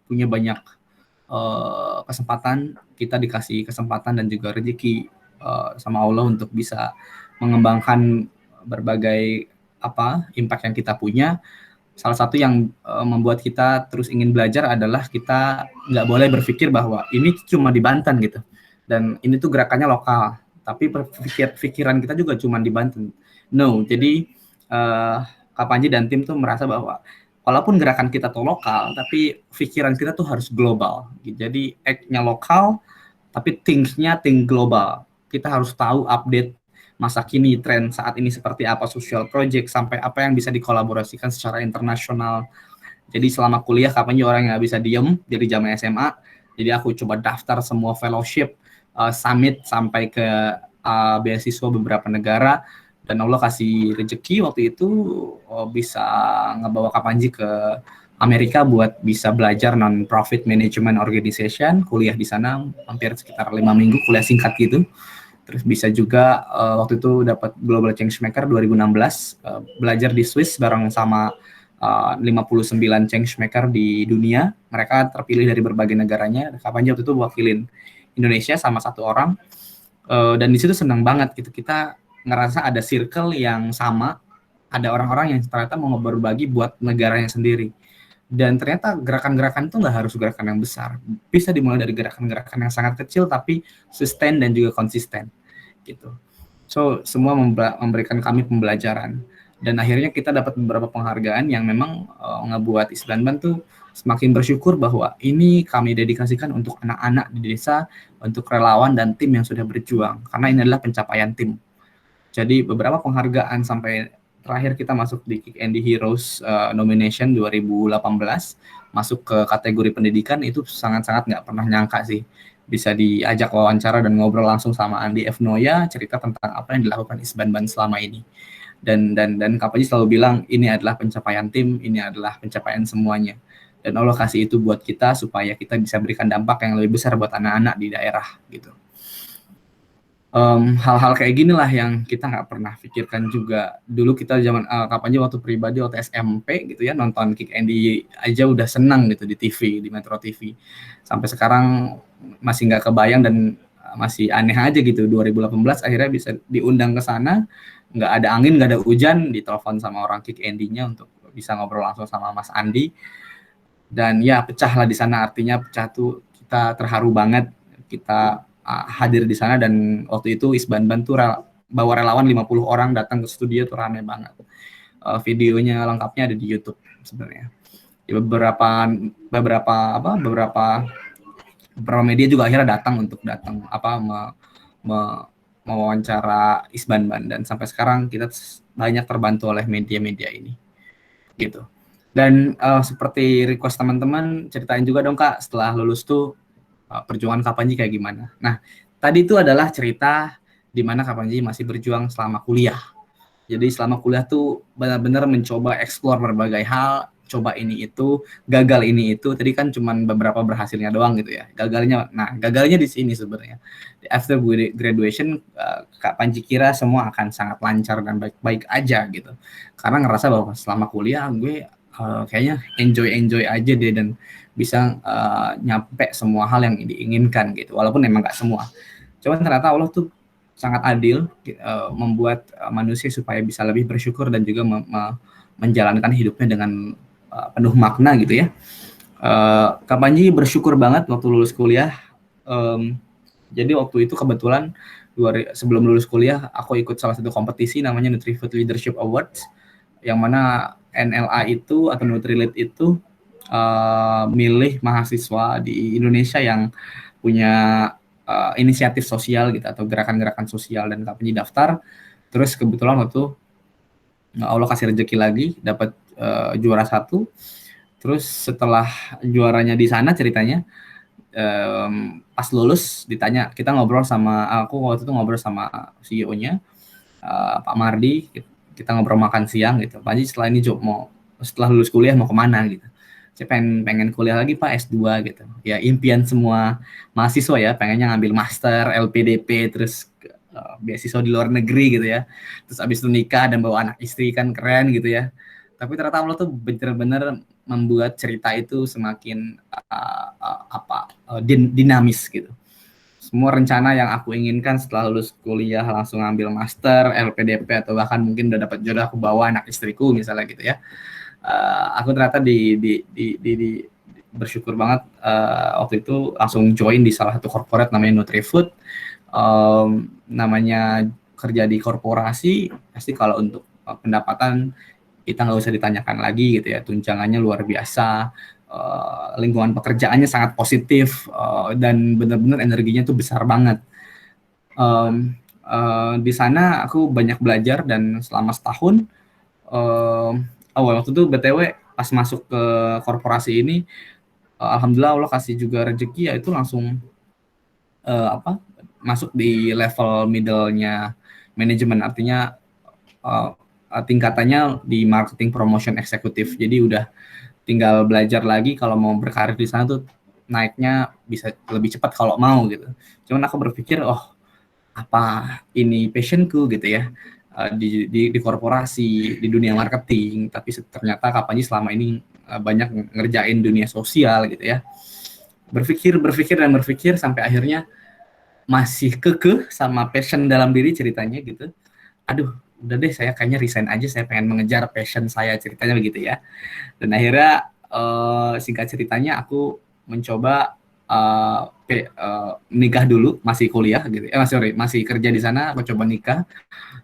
[SPEAKER 2] punya banyak kesempatan, kita dikasih kesempatan dan juga rezeki sama Allah untuk bisa mengembangkan berbagai impact yang kita punya. Salah satu yang membuat kita terus ingin belajar adalah kita nggak boleh berpikir bahwa ini cuma di Banten gitu, dan ini tuh gerakannya lokal, tapi pikiran kita juga cuma di Banten. No, jadi Kapanji dan tim tuh merasa bahwa walaupun gerakan kita tuh lokal, tapi pikiran kita tuh harus global. Jadi act-nya lokal, tapi think-nya think global. Kita harus tahu update masa kini, tren saat ini seperti apa, social project, sampai apa yang bisa dikolaborasikan secara internasional. Jadi selama kuliah Kapanji orang yang nggak bisa diem dari zaman SMA. Jadi aku coba daftar semua fellowship, summit, sampai ke beasiswa beberapa negara. Dan Allah kasih rezeki waktu itu bisa ngebawa Kapanji ke Amerika buat bisa belajar non-profit management organization, kuliah di sana hampir sekitar 5 minggu, kuliah singkat gitu. Terus bisa juga waktu itu dapat Global Changemaker 2016, belajar di Swiss bareng sama 59 Changemaker di dunia. Mereka terpilih dari berbagai negaranya. Kak Panji waktu itu wakilin Indonesia sama 1 orang. Dan di situ senang banget gitu. Kita ngerasa ada circle yang sama, ada orang-orang yang ternyata mau berbagi buat negaranya sendiri. Dan ternyata gerakan-gerakan itu nggak harus gerakan yang besar, bisa dimulai dari gerakan-gerakan yang sangat kecil tapi sustain dan juga konsisten gitu. So semua memberikan kami pembelajaran, dan akhirnya kita dapat beberapa penghargaan yang memang ngebuat Isbanban tuh semakin bersyukur bahwa ini kami dedikasikan untuk anak-anak di desa, untuk relawan dan tim yang sudah berjuang, karena ini adalah pencapaian tim. Jadi beberapa penghargaan sampai terakhir kita masuk di Kick Andy Heroes nomination 2018, masuk ke kategori pendidikan, itu sangat-sangat nggak pernah nyangka sih bisa diajak wawancara dan ngobrol langsung sama Andi F. Noya, cerita tentang apa yang dilakukan Isbanban selama ini. Dan Kak Panji selalu bilang ini adalah pencapaian tim, ini adalah pencapaian semuanya. Dan Allah kasih itu buat kita supaya kita bisa berikan dampak yang lebih besar buat anak-anak di daerah gitu. Hal-hal kayak gini lah yang kita nggak pernah pikirkan juga. Dulu kita zaman kapannya waktu pribadi, waktu SMP gitu ya, nonton Kick Andy aja udah senang gitu di TV, di Metro TV. Sampai sekarang masih nggak kebayang dan masih aneh aja gitu. 2018 akhirnya bisa diundang ke sana, nggak ada angin, nggak ada hujan, ditelepon sama orang Kick Andy-nya untuk bisa ngobrol langsung sama Mas Andi. Dan ya pecah lah di sana, artinya pecah tuh kita terharu banget. Kita hadir di sana, dan waktu itu Isbanban tuh bawa relawan 50 orang datang ke studio tuh rame banget. Videonya lengkapnya ada di YouTube sebenarnya. Beberapa media juga akhirnya datang mewawancara Isbanban, dan sampai sekarang kita banyak terbantu oleh media-media ini. Gitu. Dan seperti request teman-teman, ceritain juga dong Kak, setelah lulus tuh perjuangan Kak Panji kayak gimana. Nah, tadi itu adalah cerita di mana Kak Panji masih berjuang selama kuliah. Jadi selama kuliah tuh benar-benar mencoba explore berbagai hal, coba ini itu, gagal ini itu. Tadi kan cuman beberapa berhasilnya doang gitu ya. Gagalnya di sini sebenarnya. After graduation, Kak Panji kira semua akan sangat lancar dan baik-baik aja gitu. Karena ngerasa bahwa selama kuliah gue kayaknya enjoy aja deh, dan bisa nyampe semua hal yang diinginkan gitu, walaupun memang nggak semua. Cuman ternyata Allah tuh sangat adil, membuat manusia supaya bisa lebih bersyukur dan juga menjalankan hidupnya dengan penuh makna gitu ya. Kak Panji bersyukur banget waktu lulus kuliah. Jadi waktu itu kebetulan sebelum lulus kuliah aku ikut salah satu kompetisi namanya NutriFood Leadership Awards, yang mana NLA itu atau Nutrilite itu milih mahasiswa di Indonesia yang punya inisiatif sosial gitu atau gerakan-gerakan sosial, dan Kak Panji daftar. Terus kebetulan waktu Allah kasih rezeki lagi dapat juara 1. Terus setelah juaranya di sana ceritanya, pas lulus ditanya, kita ngobrol sama aku waktu itu ngobrol sama CEO-nya Pak Mardi, kita ngobrol makan siang gitu. Pak Panji setelah ini setelah lulus kuliah mau kemana gitu. Saya pengen kuliah lagi Pak, S2 gitu. Ya impian semua mahasiswa ya, pengennya ngambil master, LPDP, terus beasiswa di luar negeri gitu ya. Terus abis itu nikah dan bawa anak istri, kan keren gitu ya. Tapi ternyata Allah tuh benar-benar membuat cerita itu semakin dinamis gitu. Semua rencana yang aku inginkan setelah lulus kuliah langsung ngambil master, LPDP, atau bahkan mungkin udah dapat jodoh aku bawa anak istriku misalnya gitu ya. Aku ternyata bersyukur banget waktu itu langsung join di salah satu corporate namanya NutriFood. Namanya kerja di korporasi, pasti kalau untuk pendapatan kita nggak usah ditanyakan lagi gitu ya, tunjangannya luar biasa, lingkungan pekerjaannya sangat positif, dan benar-benar energinya tuh besar banget. Di sana aku banyak belajar, dan selama setahun waktu itu BTW pas masuk ke korporasi ini, alhamdulillah Allah kasih juga rezeki, yaitu langsung masuk di level middle-nya manajemen, artinya tingkatannya di marketing promotion eksekutif. Jadi udah tinggal belajar lagi kalau mau berkarir di sana tuh naiknya bisa lebih cepat kalau mau gitu. Cuman aku berpikir apa ini passionku gitu ya, di korporasi, di dunia marketing, tapi ternyata Kapanji selama ini banyak ngerjain dunia sosial gitu ya. Berpikir sampai akhirnya masih kekeh sama passion dalam diri ceritanya gitu. Aduh, udah deh saya kayaknya resign aja, saya pengen mengejar passion saya, ceritanya begitu ya. Dan akhirnya singkat ceritanya aku mencoba nikah dulu, masih kuliah gitu. Masih kerja di sana, aku coba nikah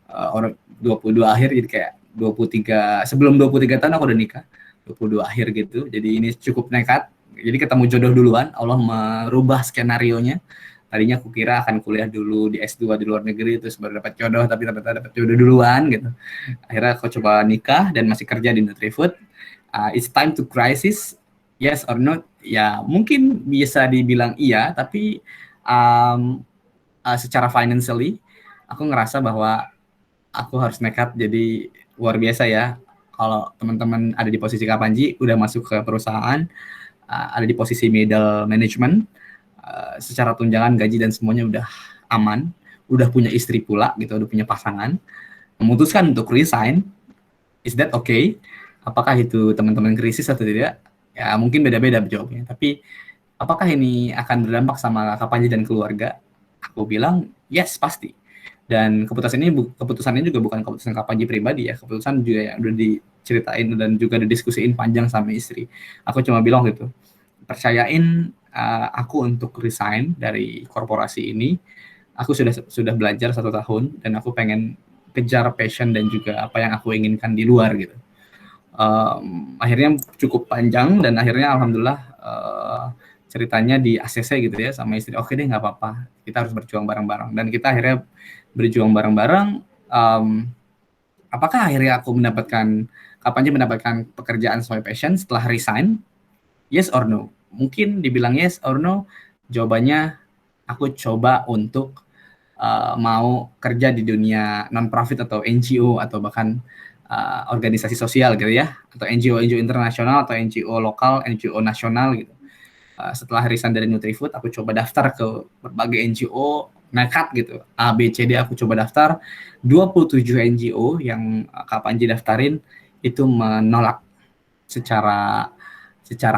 [SPEAKER 2] orang 22 akhir, jadi kayak 23, sebelum 23 tahun aku udah nikah. 22 akhir gitu. Jadi ini cukup nekat. Jadi ketemu jodoh duluan, Allah merubah skenarionya. Tadinya aku kira akan kuliah dulu di S2 di luar negeri, terus baru dapat jodoh, tapi ternyata dapat jodoh duluan gitu. Akhirnya aku coba nikah dan masih kerja di Nutrifood. It's time to crisis, yes or not? Ya mungkin bisa dibilang iya, tapi secara financially aku ngerasa bahwa aku harus nekat. Jadi luar biasa ya, kalau teman-teman ada di posisi Kapanji, udah masuk ke perusahaan, ada di posisi middle management, secara tunjangan, gaji dan semuanya udah aman, udah punya istri pula gitu, udah punya pasangan, memutuskan untuk resign. Is that okay? Apakah itu teman-teman krisis atau tidak? Ya mungkin beda-beda jawabnya. Tapi apakah ini akan berdampak sama Kapanji dan keluarga? Aku bilang yes, pasti. Dan keputusannya juga bukan keputusan Kapanji pribadi ya, keputusan juga yang udah diceritain dan juga didiskusiin panjang sama istri. Aku cuma bilang gitu, percayain aku untuk resign dari korporasi ini. Aku sudah belajar 1 tahun dan aku pengen kejar passion dan juga apa yang aku inginkan di luar gitu. Akhirnya cukup panjang dan akhirnya alhamdulillah ceritanya di ACC gitu ya sama istri. Oke deh, nggak apa-apa, kita harus berjuang bareng-bareng. Dan kita akhirnya berjuang bareng-bareng. Apakah akhirnya aku Kapanji mendapatkan pekerjaan sesuai passion setelah resign? Yes or no? Mungkin dibilang yes or no, jawabannya aku coba untuk mau kerja di dunia non-profit atau NGO atau bahkan organisasi sosial gitu ya, atau NGO internasional atau NGO lokal, NGO nasional gitu. Setelah resign dari Nutrifood, aku coba daftar ke berbagai NGO, nekat gitu, A, B, C, D, aku coba daftar. 27 NGO yang Kapanji daftarin itu menolak secara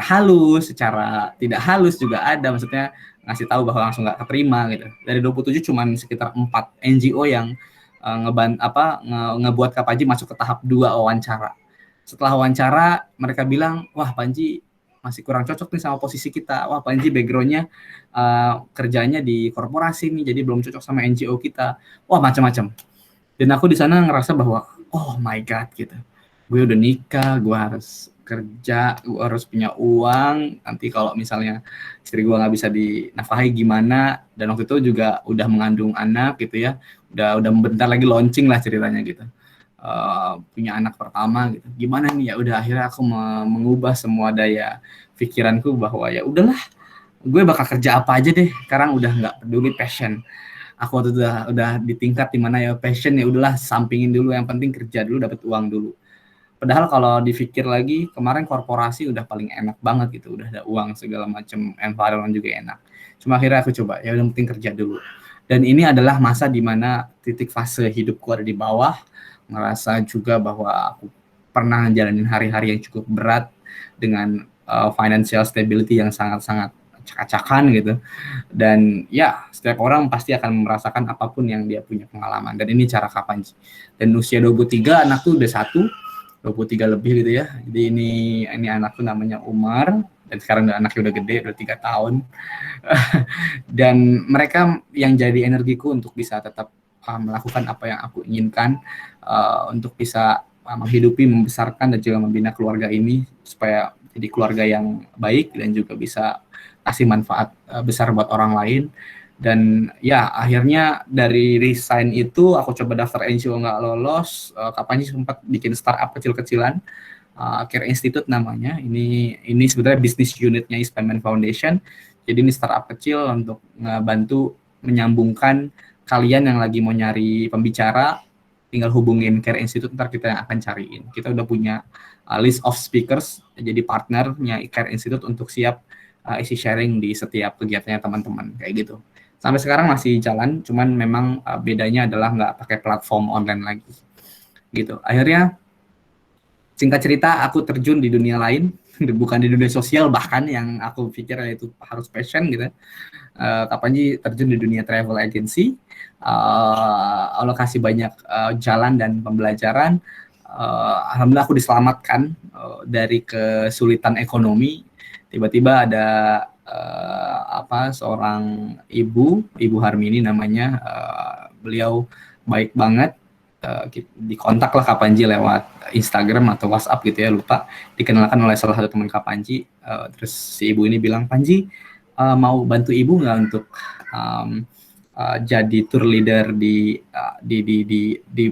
[SPEAKER 2] halus, secara tidak halus juga ada, maksudnya ngasih tahu bahwa langsung nggak keterima gitu. Dari 27 cuman sekitar 4 NGO yang ngebuat Kapanji masuk ke tahap 2 wawancara. Setelah wawancara, mereka bilang, wah Panji masih kurang cocok nih sama posisi kita. Wah Panji background-nya kerjanya di korporasi nih, jadi belum cocok sama NGO kita. Wah macam-macam. Dan aku di sana ngerasa bahwa, oh my God gitu. Gue udah nikah, gue harus kerja, gue harus punya uang. Nanti kalau misalnya istri gue nggak bisa dinafkahi gimana? Dan waktu itu juga udah mengandung anak gitu ya. Udah bentar lagi launching lah ceritanya gitu. Punya anak pertama gitu. Gimana nih? Ya udah akhirnya aku mengubah semua daya pikiranku bahwa ya udahlah, gue bakal kerja apa aja deh. Sekarang udah nggak peduli passion. Aku waktu itu udah di tingkat dimana ya passion ya udahlah sampingin dulu, yang penting kerja dulu, dapat uang dulu. Padahal kalau dipikir lagi, kemarin korporasi udah paling enak banget gitu, udah ada uang segala macam, environment juga enak. Cuma akhirnya aku coba, ya udah penting kerja dulu. Dan ini adalah masa dimana titik fase hidupku ada di bawah, ngerasa juga bahwa aku pernah jalanin hari-hari yang cukup berat dengan financial stability yang sangat-sangat acak-acakan gitu. Dan ya setiap orang pasti akan merasakan apapun yang dia punya pengalaman. Dan ini cara Kapanji. Dan usia 23, anak tuh udah 23 lebih gitu ya. Jadi ini anakku namanya Umar, dan sekarang anaknya udah gede, udah 3 tahun. Dan mereka yang jadi energiku untuk bisa tetap melakukan apa yang aku inginkan, untuk bisa menghidupi, membesarkan dan juga membina keluarga ini supaya jadi keluarga yang baik dan juga bisa kasih manfaat besar buat orang lain. Dan ya akhirnya dari resign itu aku coba daftar NGO nggak lolos. Kapanji sempat bikin startup kecil-kecilan, Care Institute namanya. Ini sebenarnya bisnis unitnya Eastman Foundation. Jadi ini startup kecil untuk ngebantu menyambungkan kalian yang lagi mau nyari pembicara, tinggal hubungin Care Institute, ntar kita yang akan cariin. Kita udah punya list of speakers, jadi partnernya Care Institute untuk siap isi sharing di setiap kegiatannya teman-teman kayak gitu. Sampai sekarang masih jalan, cuman memang bedanya adalah nggak pakai platform online lagi. Gitu. Akhirnya, singkat cerita, aku terjun di dunia lain, bukan di dunia sosial bahkan yang aku pikir itu harus passion gitu. Kak Panji terjun di dunia travel agency, Allah kasih banyak jalan dan pembelajaran. Alhamdulillah aku diselamatkan dari kesulitan ekonomi. Tiba-tiba ada seorang ibu Harmini namanya, beliau baik banget. Dikontak lah Kak Panji lewat Instagram atau WhatsApp gitu ya, lupa, dikenalkan oleh salah satu teman Kak Panji. Terus si ibu ini bilang, Panji mau bantu ibu nggak untuk jadi tour leader di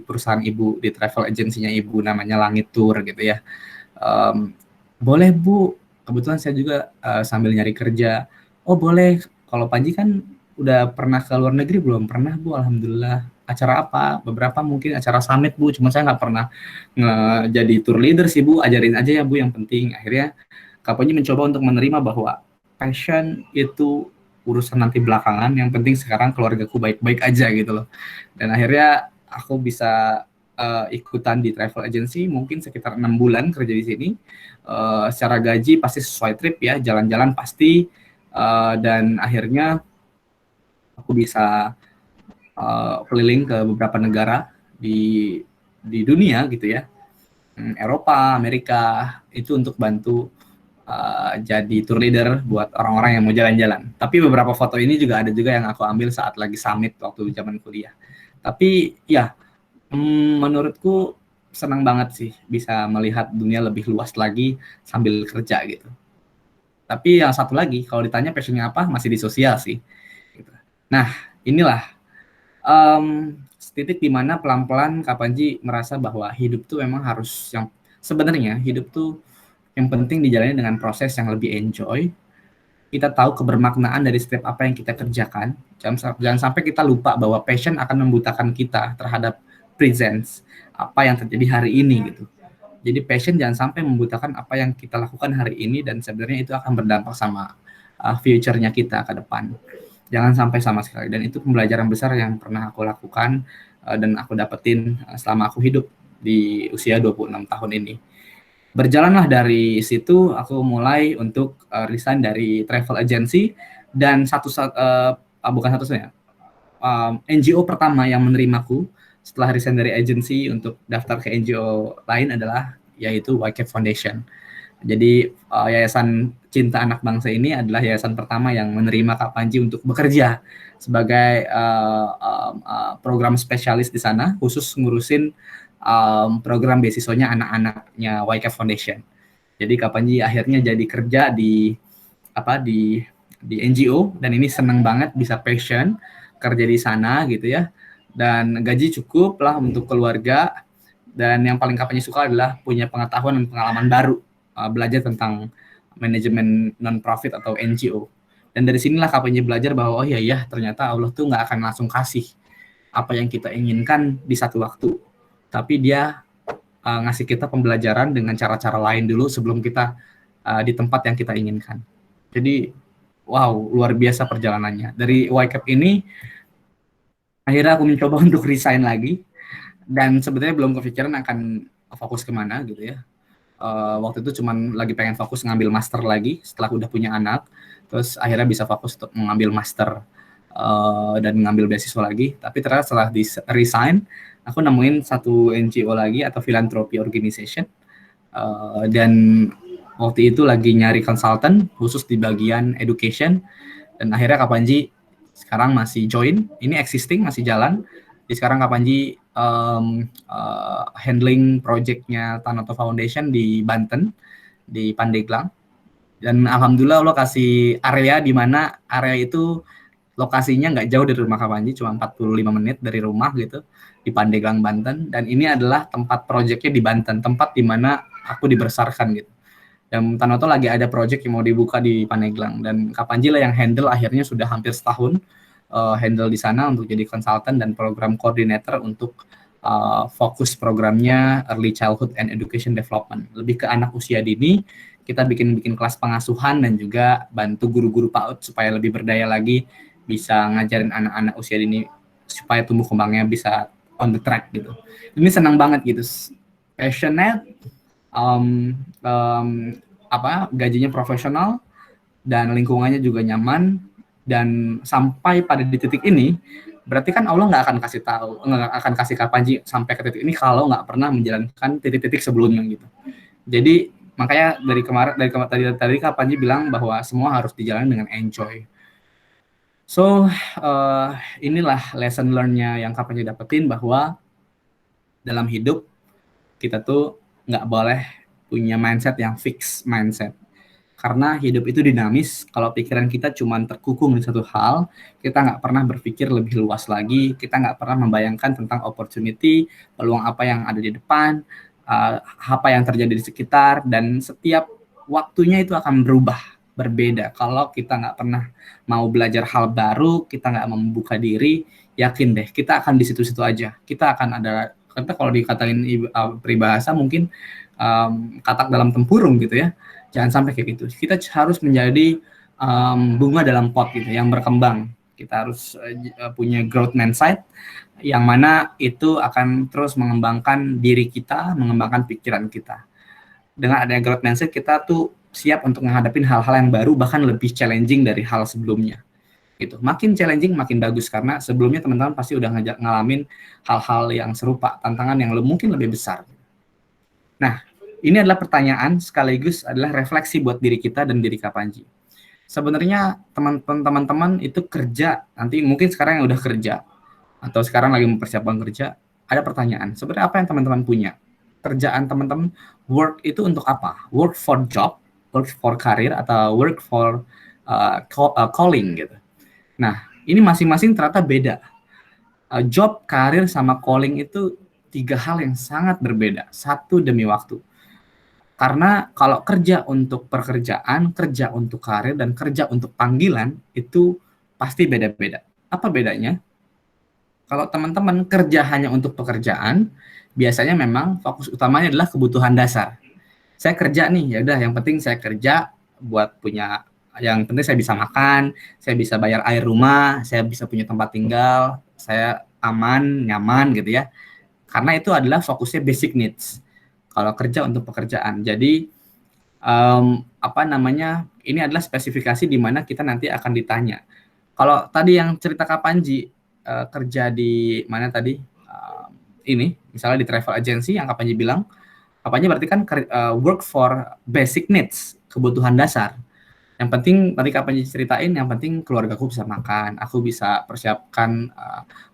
[SPEAKER 2] perusahaan ibu, di travel agensinya ibu namanya Langit Tour gitu ya. Boleh Bu, kebetulan saya juga sambil nyari kerja. Oh boleh, kalau Panji kan udah pernah ke luar negeri belum? Pernah Bu, alhamdulillah. Acara apa? Beberapa mungkin acara summit Bu, cuma saya nggak pernah jadi tour leader sih Bu, ajarin aja ya Bu yang penting. Akhirnya Kak Panji mencoba untuk menerima bahwa passion itu urusan nanti belakangan, yang penting sekarang keluargaku baik-baik aja gitu loh. Dan akhirnya aku bisa ikutan di travel agency mungkin sekitar 6 bulan kerja di sini. Secara gaji pasti sesuai trip ya, jalan-jalan pasti, dan akhirnya aku bisa keliling ke beberapa negara di dunia gitu ya, Eropa, Amerika, itu untuk bantu jadi tour leader buat orang-orang yang mau jalan-jalan. Tapi beberapa foto ini juga ada juga yang aku ambil saat lagi summit waktu zaman kuliah. Tapi ya, menurutku senang banget sih bisa melihat dunia lebih luas lagi sambil kerja gitu. Tapi yang satu lagi, kalau ditanya passionnya apa, masih di sosial sih. Gitu. Nah, inilah titik dimana pelan-pelan Kak Panji merasa bahwa hidup tuh memang harus yang sebenarnya hidup tuh yang penting dijalani dengan proses yang lebih enjoy. Kita tahu kebermaknaan dari setiap apa yang kita kerjakan. Jangan sampai kita lupa bahwa passion akan membutakan kita terhadap presence, apa yang terjadi hari ini gitu. Jadi passion jangan sampai membutakan apa yang kita lakukan hari ini, dan sebenarnya itu akan berdampak sama future-nya kita ke depan. Jangan sampai sama sekali, dan itu pembelajaran besar yang pernah aku lakukan dan aku dapetin selama aku hidup di usia 26 tahun ini. Berjalanlah dari situ, aku mulai untuk resign dari travel agency, dan bukan satu-satunya, NGO pertama yang menerimaku setelah resign dari agency untuk daftar ke NGO lain adalah yaitu YCAP Foundation. Jadi Yayasan Cinta Anak Bangsa ini adalah yayasan pertama yang menerima Kak Panji untuk bekerja sebagai program spesialis di sana, khusus ngurusin program beasiswanya anak-anaknya YCAP Foundation. Jadi Kak Panji akhirnya jadi kerja di NGO, dan ini senang banget bisa passion kerja di sana gitu ya. Dan gaji cukup lah untuk keluarga, dan yang paling Kak Panji suka adalah punya pengetahuan dan pengalaman baru, belajar tentang manajemen non-profit atau NGO. Dan dari sinilah Kak Panji belajar bahwa oh iya ternyata Allah tuh nggak akan langsung kasih apa yang kita inginkan di satu waktu, tapi Dia ngasih kita pembelajaran dengan cara-cara lain dulu sebelum kita di tempat yang kita inginkan. Jadi wow, luar biasa perjalanannya. Dari YCAP ini akhirnya aku mencoba untuk resign lagi, dan sebenarnya belum kepikiran akan fokus kemana gitu ya. Waktu itu cuman lagi pengen fokus ngambil master lagi setelah udah punya anak, terus akhirnya bisa fokus untuk mengambil master dan ngambil beasiswa lagi. Tapi ternyata setelah resign, aku nemuin satu NGO lagi atau philanthropy organization, dan waktu itu lagi nyari konsultan khusus di bagian education, dan akhirnya Kak Panji sekarang masih join. Ini existing, masih jalan. Jadi sekarang Kak Panji handling projectnya Tanoto Foundation di Banten, di Pandeglang. Dan alhamdulillah Allah kasih area di mana area itu lokasinya nggak jauh dari rumah Kak Panji, cuma 45 menit dari rumah gitu, di Pandeglang, Banten. Dan ini adalah tempat projectnya di Banten, tempat di mana aku dibesarkan gitu. Dan Tanoto lagi ada project yang mau dibuka di Pandeglang, dan Kak Panji lah yang handle akhirnya sudah hampir setahun handle di sana untuk jadi konsultan dan program coordinator untuk fokus programnya Early Childhood and Education Development. Lebih ke anak usia dini, kita bikin kelas pengasuhan dan juga bantu guru-guru PAUD supaya lebih berdaya lagi bisa ngajarin anak-anak usia dini supaya tumbuh kembangnya bisa on the track gitu. Ini senang banget gitu, passionate, gajinya profesional, dan lingkungannya juga nyaman, dan sampai pada di titik ini, berarti kan Allah nggak akan kasih Kak Panji sampai ke titik ini kalau nggak pernah menjalankan titik-titik sebelumnya gitu. Jadi makanya tadi Kak Panji bilang bahwa semua harus dijalani dengan enjoy. So inilah lesson learn-nya yang Kak Panji dapetin, bahwa dalam hidup kita tuh nggak boleh punya mindset yang fix mindset. Karena hidup itu dinamis, kalau pikiran kita cuma terkukung di satu hal, kita nggak pernah berpikir lebih luas lagi, kita nggak pernah membayangkan tentang opportunity, peluang apa yang ada di depan, apa yang terjadi di sekitar, dan setiap waktunya itu akan berubah, berbeda. Kalau kita nggak pernah mau belajar hal baru, kita nggak membuka diri, yakin deh, kita akan di situ-situ aja. Kita akan ada, kita kalau dikatain peribahasa mungkin katak dalam tempurung gitu ya. Jangan sampai kayak gitu. Kita harus menjadi bunga dalam pot gitu, yang berkembang. Kita harus punya growth mindset, yang mana itu akan terus mengembangkan diri kita, mengembangkan pikiran kita. Dengan adanya growth mindset, kita tuh siap untuk menghadapi hal-hal yang baru, bahkan lebih challenging dari hal sebelumnya. Gitu. Makin challenging, makin bagus, karena sebelumnya teman-teman pasti udah ngalamin hal-hal yang serupa, tantangan yang mungkin lebih besar. Nah, ini adalah pertanyaan sekaligus adalah refleksi buat diri kita dan diri Kak Panji. Sebenarnya teman-teman itu kerja, nanti mungkin sekarang yang udah kerja, atau sekarang lagi mempersiapkan kerja, ada pertanyaan, sebenarnya apa yang teman-teman punya? Kerjaan teman-teman, work itu untuk apa? Work for job, work for career, atau work for calling gitu. Nah, ini masing-masing ternyata beda. Job, karir, sama calling itu 3 hal yang sangat berbeda, satu demi waktu. Karena kalau kerja untuk pekerjaan, kerja untuk karir, dan kerja untuk panggilan, itu pasti beda-beda. Apa bedanya? Kalau teman-teman kerja hanya untuk pekerjaan, biasanya memang fokus utamanya adalah kebutuhan dasar. Saya kerja nih, ya udah, yang penting saya kerja buat punya, yang penting saya bisa makan, saya bisa bayar air rumah, saya bisa punya tempat tinggal, saya aman, nyaman gitu ya. Karena itu adalah fokusnya basic needs. Kalau kerja untuk pekerjaan. Jadi ini adalah spesifikasi di mana kita nanti akan ditanya. Kalau tadi yang cerita Kak Panji kerja di mana tadi? Ini misalnya di travel agency yang Kak Panji bilang, Kak Panji berarti kan work for basic needs, kebutuhan dasar. Yang penting tadi Kak Panji ceritain, yang penting keluargaku bisa makan, aku bisa persiapkan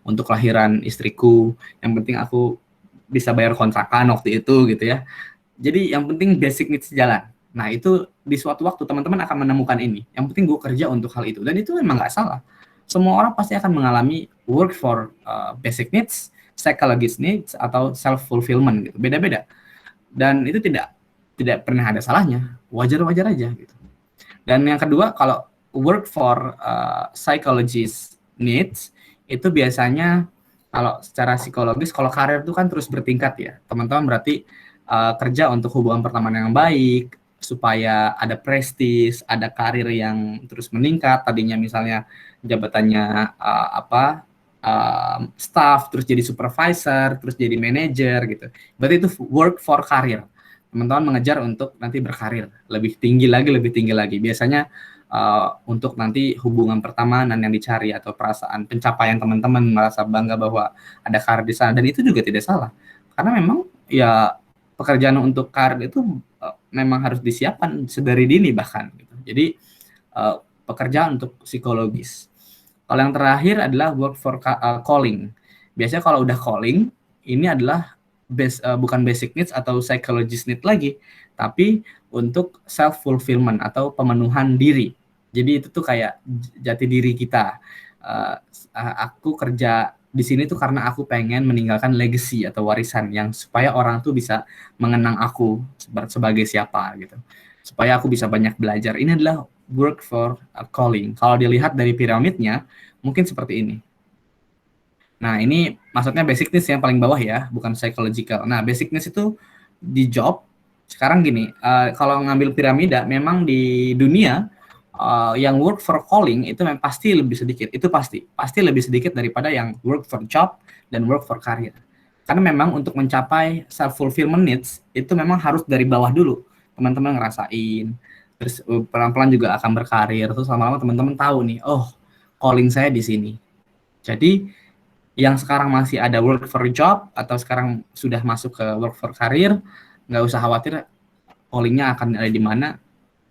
[SPEAKER 2] untuk kelahiran istriku, yang penting aku bisa bayar kontrakan waktu itu gitu ya. Jadi yang penting basic needs jalan. Nah itu di suatu waktu teman-teman akan menemukan ini. Yang penting gue kerja untuk hal itu. Dan itu memang nggak salah. Semua orang pasti akan mengalami work for basic needs, psychologist needs, atau self-fulfillment gitu. Beda-beda. Dan itu tidak pernah ada salahnya. Wajar-wajar aja gitu. Dan yang kedua, kalau work for psychologist needs, itu biasanya kalau secara psikologis, kalau karir itu kan terus bertingkat ya. Teman-teman berarti kerja untuk hubungan pertemanan yang baik, supaya ada prestis, ada karir yang terus meningkat. Tadinya misalnya jabatannya staff, terus jadi supervisor, terus jadi manajer gitu. Berarti itu work for career. Teman-teman mengejar untuk nanti berkarir lebih tinggi lagi. Biasanya untuk nanti hubungan pertemanan yang dicari, atau perasaan pencapaian teman-teman merasa bangga bahwa ada karir di sana, dan itu juga tidak salah. Karena memang ya pekerjaan untuk karir itu memang harus disiapkan sedari dini bahkan gitu. Jadi pekerjaan untuk psikologis. Kalau yang terakhir adalah work for calling. Biasanya kalau udah calling, ini adalah bukan basic needs atau psychologist need lagi, tapi untuk self fulfillment atau pemenuhan diri. Jadi itu tuh kayak jati diri kita. Aku kerja di sini tuh karena aku pengen meninggalkan legacy atau warisan yang supaya orang tuh bisa mengenang aku sebagai siapa gitu. Supaya aku bisa banyak belajar. Ini adalah work for calling. Kalau dilihat dari piramidnya mungkin seperti ini. Nah, ini maksudnya basic needs yang paling bawah ya, bukan psychological. Nah, basic needs itu di job. Sekarang gini, kalau ngambil piramida, memang di dunia yang work for calling itu memang pasti lebih sedikit. Itu pasti lebih sedikit daripada yang work for job dan work for career. Karena memang untuk mencapai self fulfillment needs itu memang harus dari bawah dulu. Teman-teman ngerasain, terus pelan-pelan juga akan berkarir, terus lama-lama teman-teman tahu nih, oh calling saya di sini. Jadi yang sekarang masih ada work for job atau sekarang sudah masuk ke work for career, nggak usah khawatir callingnya akan ada di mana,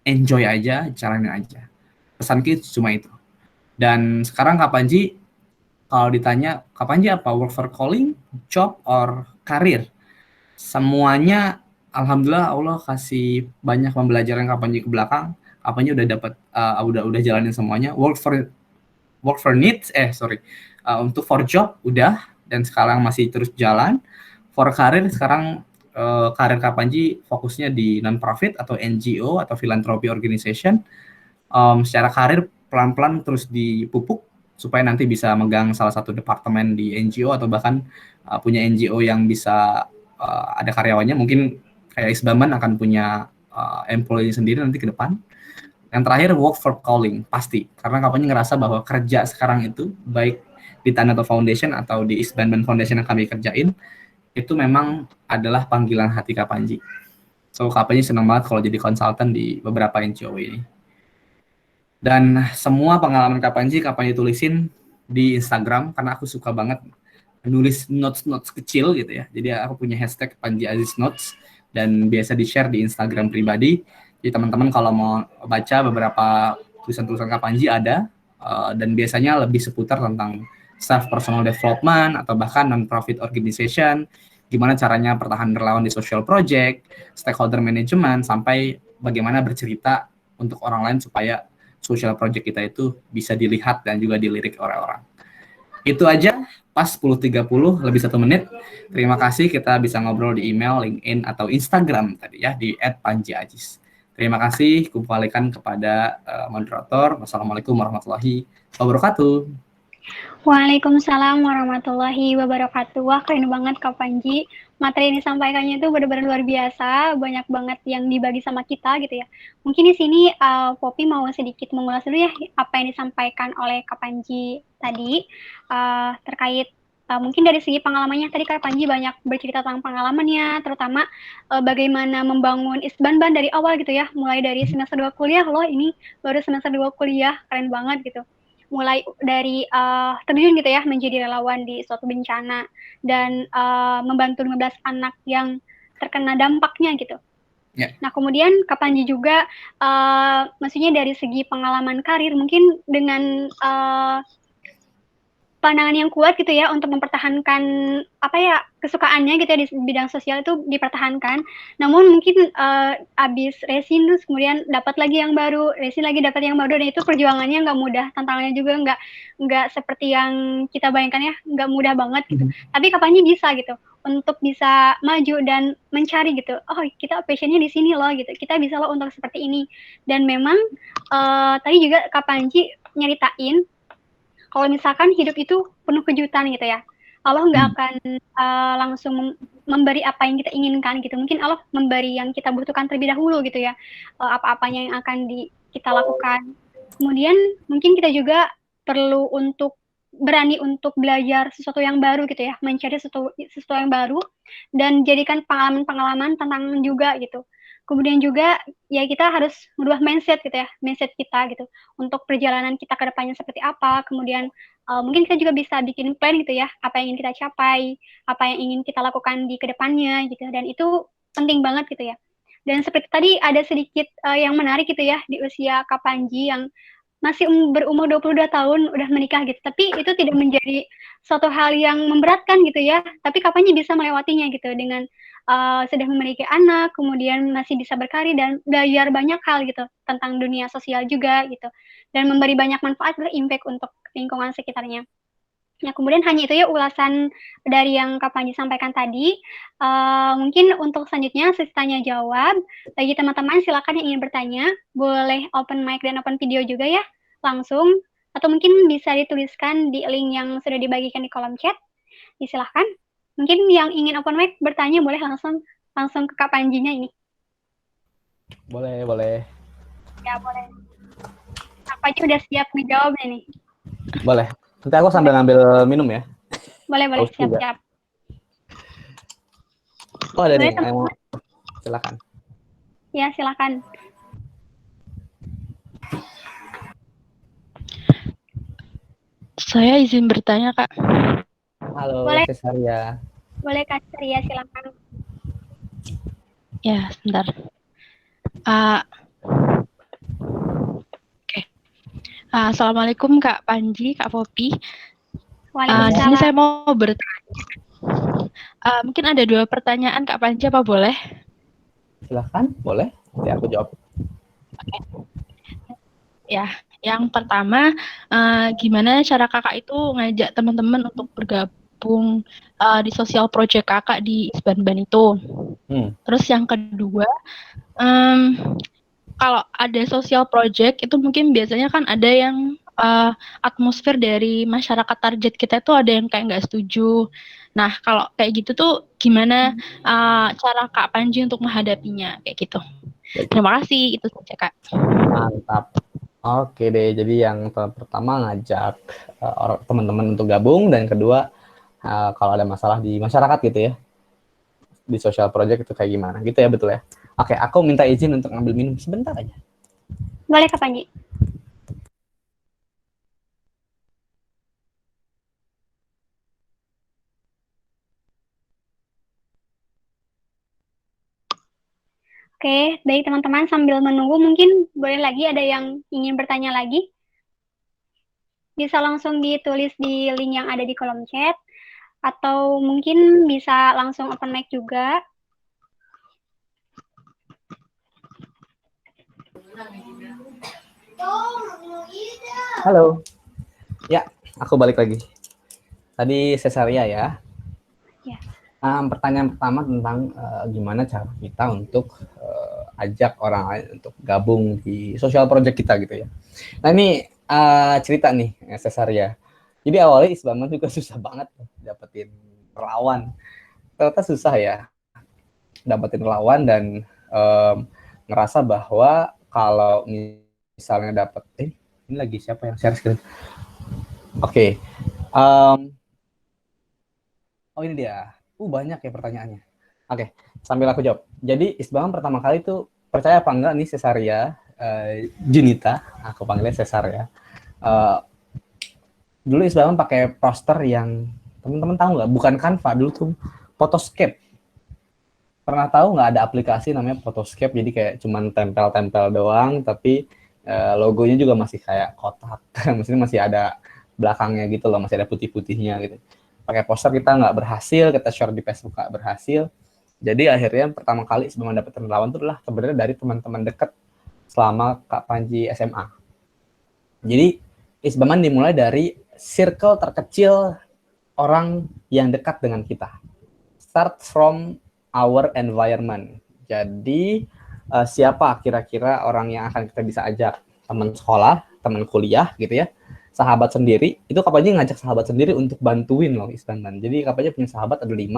[SPEAKER 2] enjoy aja, jalanin aja. Pesan kita cuma itu. Dan sekarang Kak Panji, kalau ditanya Kak Panji apa, work for calling, job, or career? Semuanya, alhamdulillah Allah kasih banyak pembelajaran Kak Panji ke belakang. Kak Panji udah dapat, udah jalanin semuanya. Work for needs, untuk for job udah, dan sekarang masih terus jalan. For career sekarang karir Kak Panji fokusnya di non-profit atau NGO atau philanthropy organization. Secara karir pelan-pelan terus dipupuk supaya nanti bisa megang salah satu departemen di NGO atau bahkan punya NGO yang bisa ada karyawannya. Mungkin kayak Isbanban akan punya employee sendiri nanti ke depan. Yang terakhir work for calling, pasti. Karena Kak Panji ngerasa bahwa kerja sekarang itu baik di Tanato Foundation atau di Isbanban Foundation yang kami kerjain itu memang adalah panggilan hati Kak Panji. So Kak Panji senang banget kalau jadi konsultan di beberapa NGO ini. Dan semua pengalaman Kak Panji tulisin di Instagram karena aku suka banget nulis notes kecil gitu ya. Jadi aku punya hashtag Panji Aziz Notes dan biasa di-share di Instagram pribadi. Jadi teman-teman kalau mau baca beberapa tulisan-tulisan Kak Panji ada dan biasanya lebih seputar tentang self personal development atau bahkan non-profit organization, gimana caranya pertahanan relawan di social project, stakeholder management, sampai bagaimana bercerita untuk orang lain supaya social project kita itu bisa dilihat dan juga dilirik oleh orang. Itu aja, pas 10.30, lebih 1 menit. Terima kasih, kita bisa ngobrol di email, LinkedIn, atau Instagram tadi ya, di @panjiaziz. Terima kasih, kembalikan kepada moderator. Wassalamualaikum warahmatullahi wabarakatuh.
[SPEAKER 1] Waalaikumsalam warahmatullahi wabarakatuh. Wah, keren banget Kak Panji. Materi yang disampaikannya itu benar-benar luar biasa, banyak banget yang dibagi sama kita gitu ya. Mungkin di sini Poppy mau sedikit mengulas dulu ya apa yang disampaikan oleh Kak Panji tadi terkait mungkin dari segi pengalamannya. Tadi Kak Panji banyak bercerita tentang pengalamannya, terutama bagaimana membangun Isbanban dari awal gitu ya, mulai dari semester 2 kuliah loh, ini baru semester 2 kuliah, keren banget gitu. Mulai dari terjun gitu ya menjadi relawan di suatu bencana dan membantu 15 anak yang terkena dampaknya gitu.
[SPEAKER 2] Yeah.
[SPEAKER 1] Nah kemudian Kak Panji juga maksudnya dari segi pengalaman karir mungkin dengan pandangan yang kuat gitu ya untuk mempertahankan kesukaannya gitu ya di bidang sosial itu dipertahankan. Namun mungkin abis resin terus kemudian dapat lagi yang baru, resin lagi dapat yang baru, dan itu perjuangannya nggak mudah, tantangannya juga nggak seperti yang kita bayangkan ya, nggak mudah banget gitu. Tapi Kak Panji bisa gitu untuk bisa maju dan mencari gitu. Oh kita passionnya di sini loh gitu. Kita bisa loh untuk seperti ini. Dan memang tadi juga Kak Panji nyeritain kalau misalkan hidup itu penuh kejutan gitu ya, Allah nggak akan langsung memberi apa yang kita inginkan gitu. Mungkin Allah memberi yang kita butuhkan terlebih dahulu gitu ya, apa-apanya yang akan kita lakukan. Kemudian mungkin kita juga perlu untuk berani untuk belajar sesuatu yang baru gitu ya, mencari sesuatu yang baru dan jadikan pengalaman-pengalaman tantangan juga gitu. Kemudian juga ya kita harus merubah mindset gitu ya, mindset kita gitu untuk perjalanan kita ke depannya seperti apa. Kemudian mungkin kita juga bisa bikin plan gitu ya, apa yang ingin kita capai, apa yang ingin kita lakukan di kedepannya gitu. Dan itu penting banget gitu ya. Dan seperti tadi ada sedikit yang menarik gitu ya di usia Kak Panji yang masih berumur 22 tahun udah menikah gitu. Tapi itu tidak menjadi suatu hal yang memberatkan gitu ya. Tapi Kak Panji bisa melewatinya gitu dengan sudah memiliki anak, kemudian masih bisa berkarir dan belajar banyak hal gitu tentang dunia sosial juga gitu, dan memberi banyak manfaat dan impact untuk lingkungan sekitarnya. Ya kemudian hanya itu ya ulasan dari yang Kak Panji sampaikan tadi. Mungkin untuk selanjutnya sesi tanya jawab bagi teman-teman, silakan yang ingin bertanya boleh open mic dan open video juga ya langsung, atau mungkin bisa dituliskan di link yang sudah dibagikan di kolom chat. Silahkan. Mungkin yang ingin open mic bertanya boleh langsung ke Kak Panjinya ini.
[SPEAKER 5] Boleh.
[SPEAKER 1] Ya, boleh. Kak Panji udah siap menjawabnya nih.
[SPEAKER 2] Boleh. Nanti aku sambil ngambil minum ya.
[SPEAKER 1] Boleh,
[SPEAKER 2] Haus juga.
[SPEAKER 1] siap-siap.
[SPEAKER 2] Oh, ada
[SPEAKER 1] Boleh,
[SPEAKER 2] nih. Ayo, silakan.
[SPEAKER 1] Ya, silakan.
[SPEAKER 8] Saya izin bertanya, Kak.
[SPEAKER 2] Halo,
[SPEAKER 1] Boleh.
[SPEAKER 2] Cesaria.
[SPEAKER 1] Boleh, Kak Cesaria, silakan.
[SPEAKER 8] Ya, sebentar. Oke. Assalamualaikum Kak Panji, Kak Popi. Di sini saya mau bertanya. Mungkin ada 2 pertanyaan Kak Panji, apa boleh?
[SPEAKER 2] Silahkan, boleh. Nanti aku jawab.
[SPEAKER 8] Oke. Ya, yang pertama, gimana cara kakak itu ngajak teman-teman untuk bergabung di sosial project kakak di Isbanban itu? Terus yang kedua, kalau ada sosial project itu mungkin biasanya kan ada yang atmosfer dari masyarakat target kita itu ada yang kayak nggak setuju. Nah, kalau kayak gitu tuh gimana cara Kak Panji untuk menghadapinya kayak gitu? Terima kasih, itu saja Kak.
[SPEAKER 2] Mantap. Oke deh, jadi yang pertama ngajak teman-teman untuk gabung, dan kedua kalau ada masalah di masyarakat gitu ya, di social project itu kayak gimana gitu ya, betul ya? Oke, aku minta izin untuk ngambil minum sebentar aja.
[SPEAKER 1] Boleh, Kak Panji. Oke, baik teman-teman, sambil menunggu mungkin boleh lagi ada yang ingin bertanya lagi. Bisa langsung ditulis di link yang ada di kolom chat, atau mungkin bisa langsung open mic juga.
[SPEAKER 2] Halo. Ya, aku balik lagi. Tadi Cesaria ya.
[SPEAKER 1] Ya.
[SPEAKER 2] Pertanyaan pertama tentang gimana cara kita untuk ajak orang lain untuk gabung di social project kita gitu ya. Nah ini cerita nih Cesaria. Jadi awalnya Isbanban juga susah banget dapetin relawan. Ternyata susah ya dapetin relawan, dan ngerasa bahwa kalau misalnya dapet ini lagi siapa yang share screen? Oke. Oh ini dia. Banyak ya pertanyaannya. Oke, sambil aku jawab. Jadi Isbanban pertama kali tuh, percaya apa enggak nih Cesaria, Junita, aku panggilnya Cesar ya. Dulu Isbanban pakai poster yang teman-teman tahu nggak? Bukan Canva, dulu tuh Photoscape. Pernah tahu nggak ada aplikasi namanya Photoscape? Jadi kayak cuman tempel-tempel doang, tapi logonya juga masih kayak kotak. Maksudnya masih ada belakangnya gitu loh, masih ada putih-putihnya gitu. Pakai poster kita nggak berhasil, kita share di Facebook nggak berhasil. Jadi akhirnya pertama kali sebelum dapat relawan itu adalah sebenarnya dari teman-teman dekat selama Kak Panji SMA. Jadi Isbanban dimulai dari circle terkecil orang yang dekat dengan kita. Start from our environment. Jadi siapa kira-kira orang yang akan kita bisa ajak? Teman sekolah, teman kuliah gitu ya. Sahabat sendiri, itu Kak Panji ngajak sahabat sendiri untuk bantuin loh Isbanban. Jadi Kak Panji punya sahabat ada 5,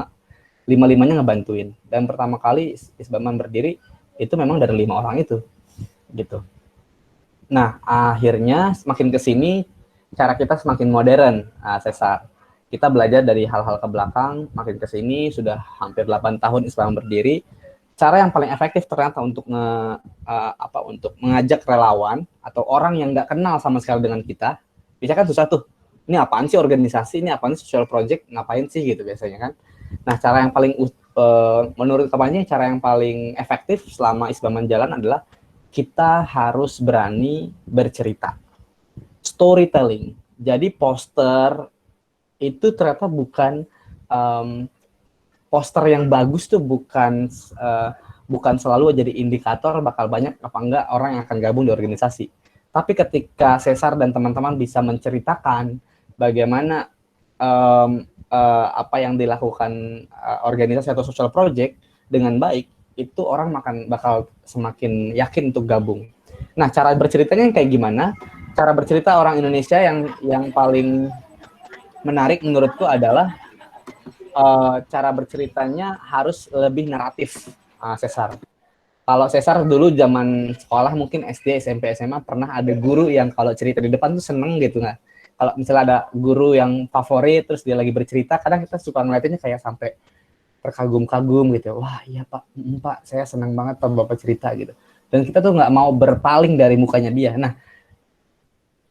[SPEAKER 2] 5-5-nya ngebantuin. Dan pertama kali Isbanban berdiri itu memang dari 5 orang itu, gitu. Nah akhirnya semakin kesini cara kita semakin modern, Cesar. Kita belajar dari hal-hal ke belakang, makin kesini sudah hampir 8 tahun Isbanban berdiri. Cara yang paling efektif ternyata untuk untuk mengajak relawan atau orang yang nggak kenal sama sekali dengan kita. Biasanya kan susah tuh, ini apaan sih organisasi, ini apaan sih social project, ngapain sih gitu biasanya kan. Nah cara yang paling menurut Kak cara yang paling efektif selama Isbanban jalan adalah kita harus berani bercerita. Storytelling. Jadi poster itu ternyata bukan poster yang bagus tuh bukan selalu jadi indikator bakal banyak apa enggak orang yang akan gabung di organisasi. Tapi ketika Cesar dan teman-teman bisa menceritakan bagaimana apa yang dilakukan organisasi atau social project dengan baik, itu orang bakal semakin yakin untuk gabung. Nah, cara berceritanya kayak gimana? Cara bercerita orang Indonesia yang paling menarik menurutku adalah cara berceritanya harus lebih naratif, Cesar.
[SPEAKER 9] Kalau Cesar dulu zaman sekolah mungkin SD, SMP, SMA pernah ada guru yang kalau cerita di depan tuh seneng gitu nggak? Kalau misalnya ada guru yang favorit terus dia lagi bercerita, kadang kita suka ngeliatinnya kayak sampai terkagum-kagum gitu. Wah iya Pak, saya senang banget Pak Bapak cerita gitu. Dan kita tuh nggak mau berpaling dari mukanya dia. Nah,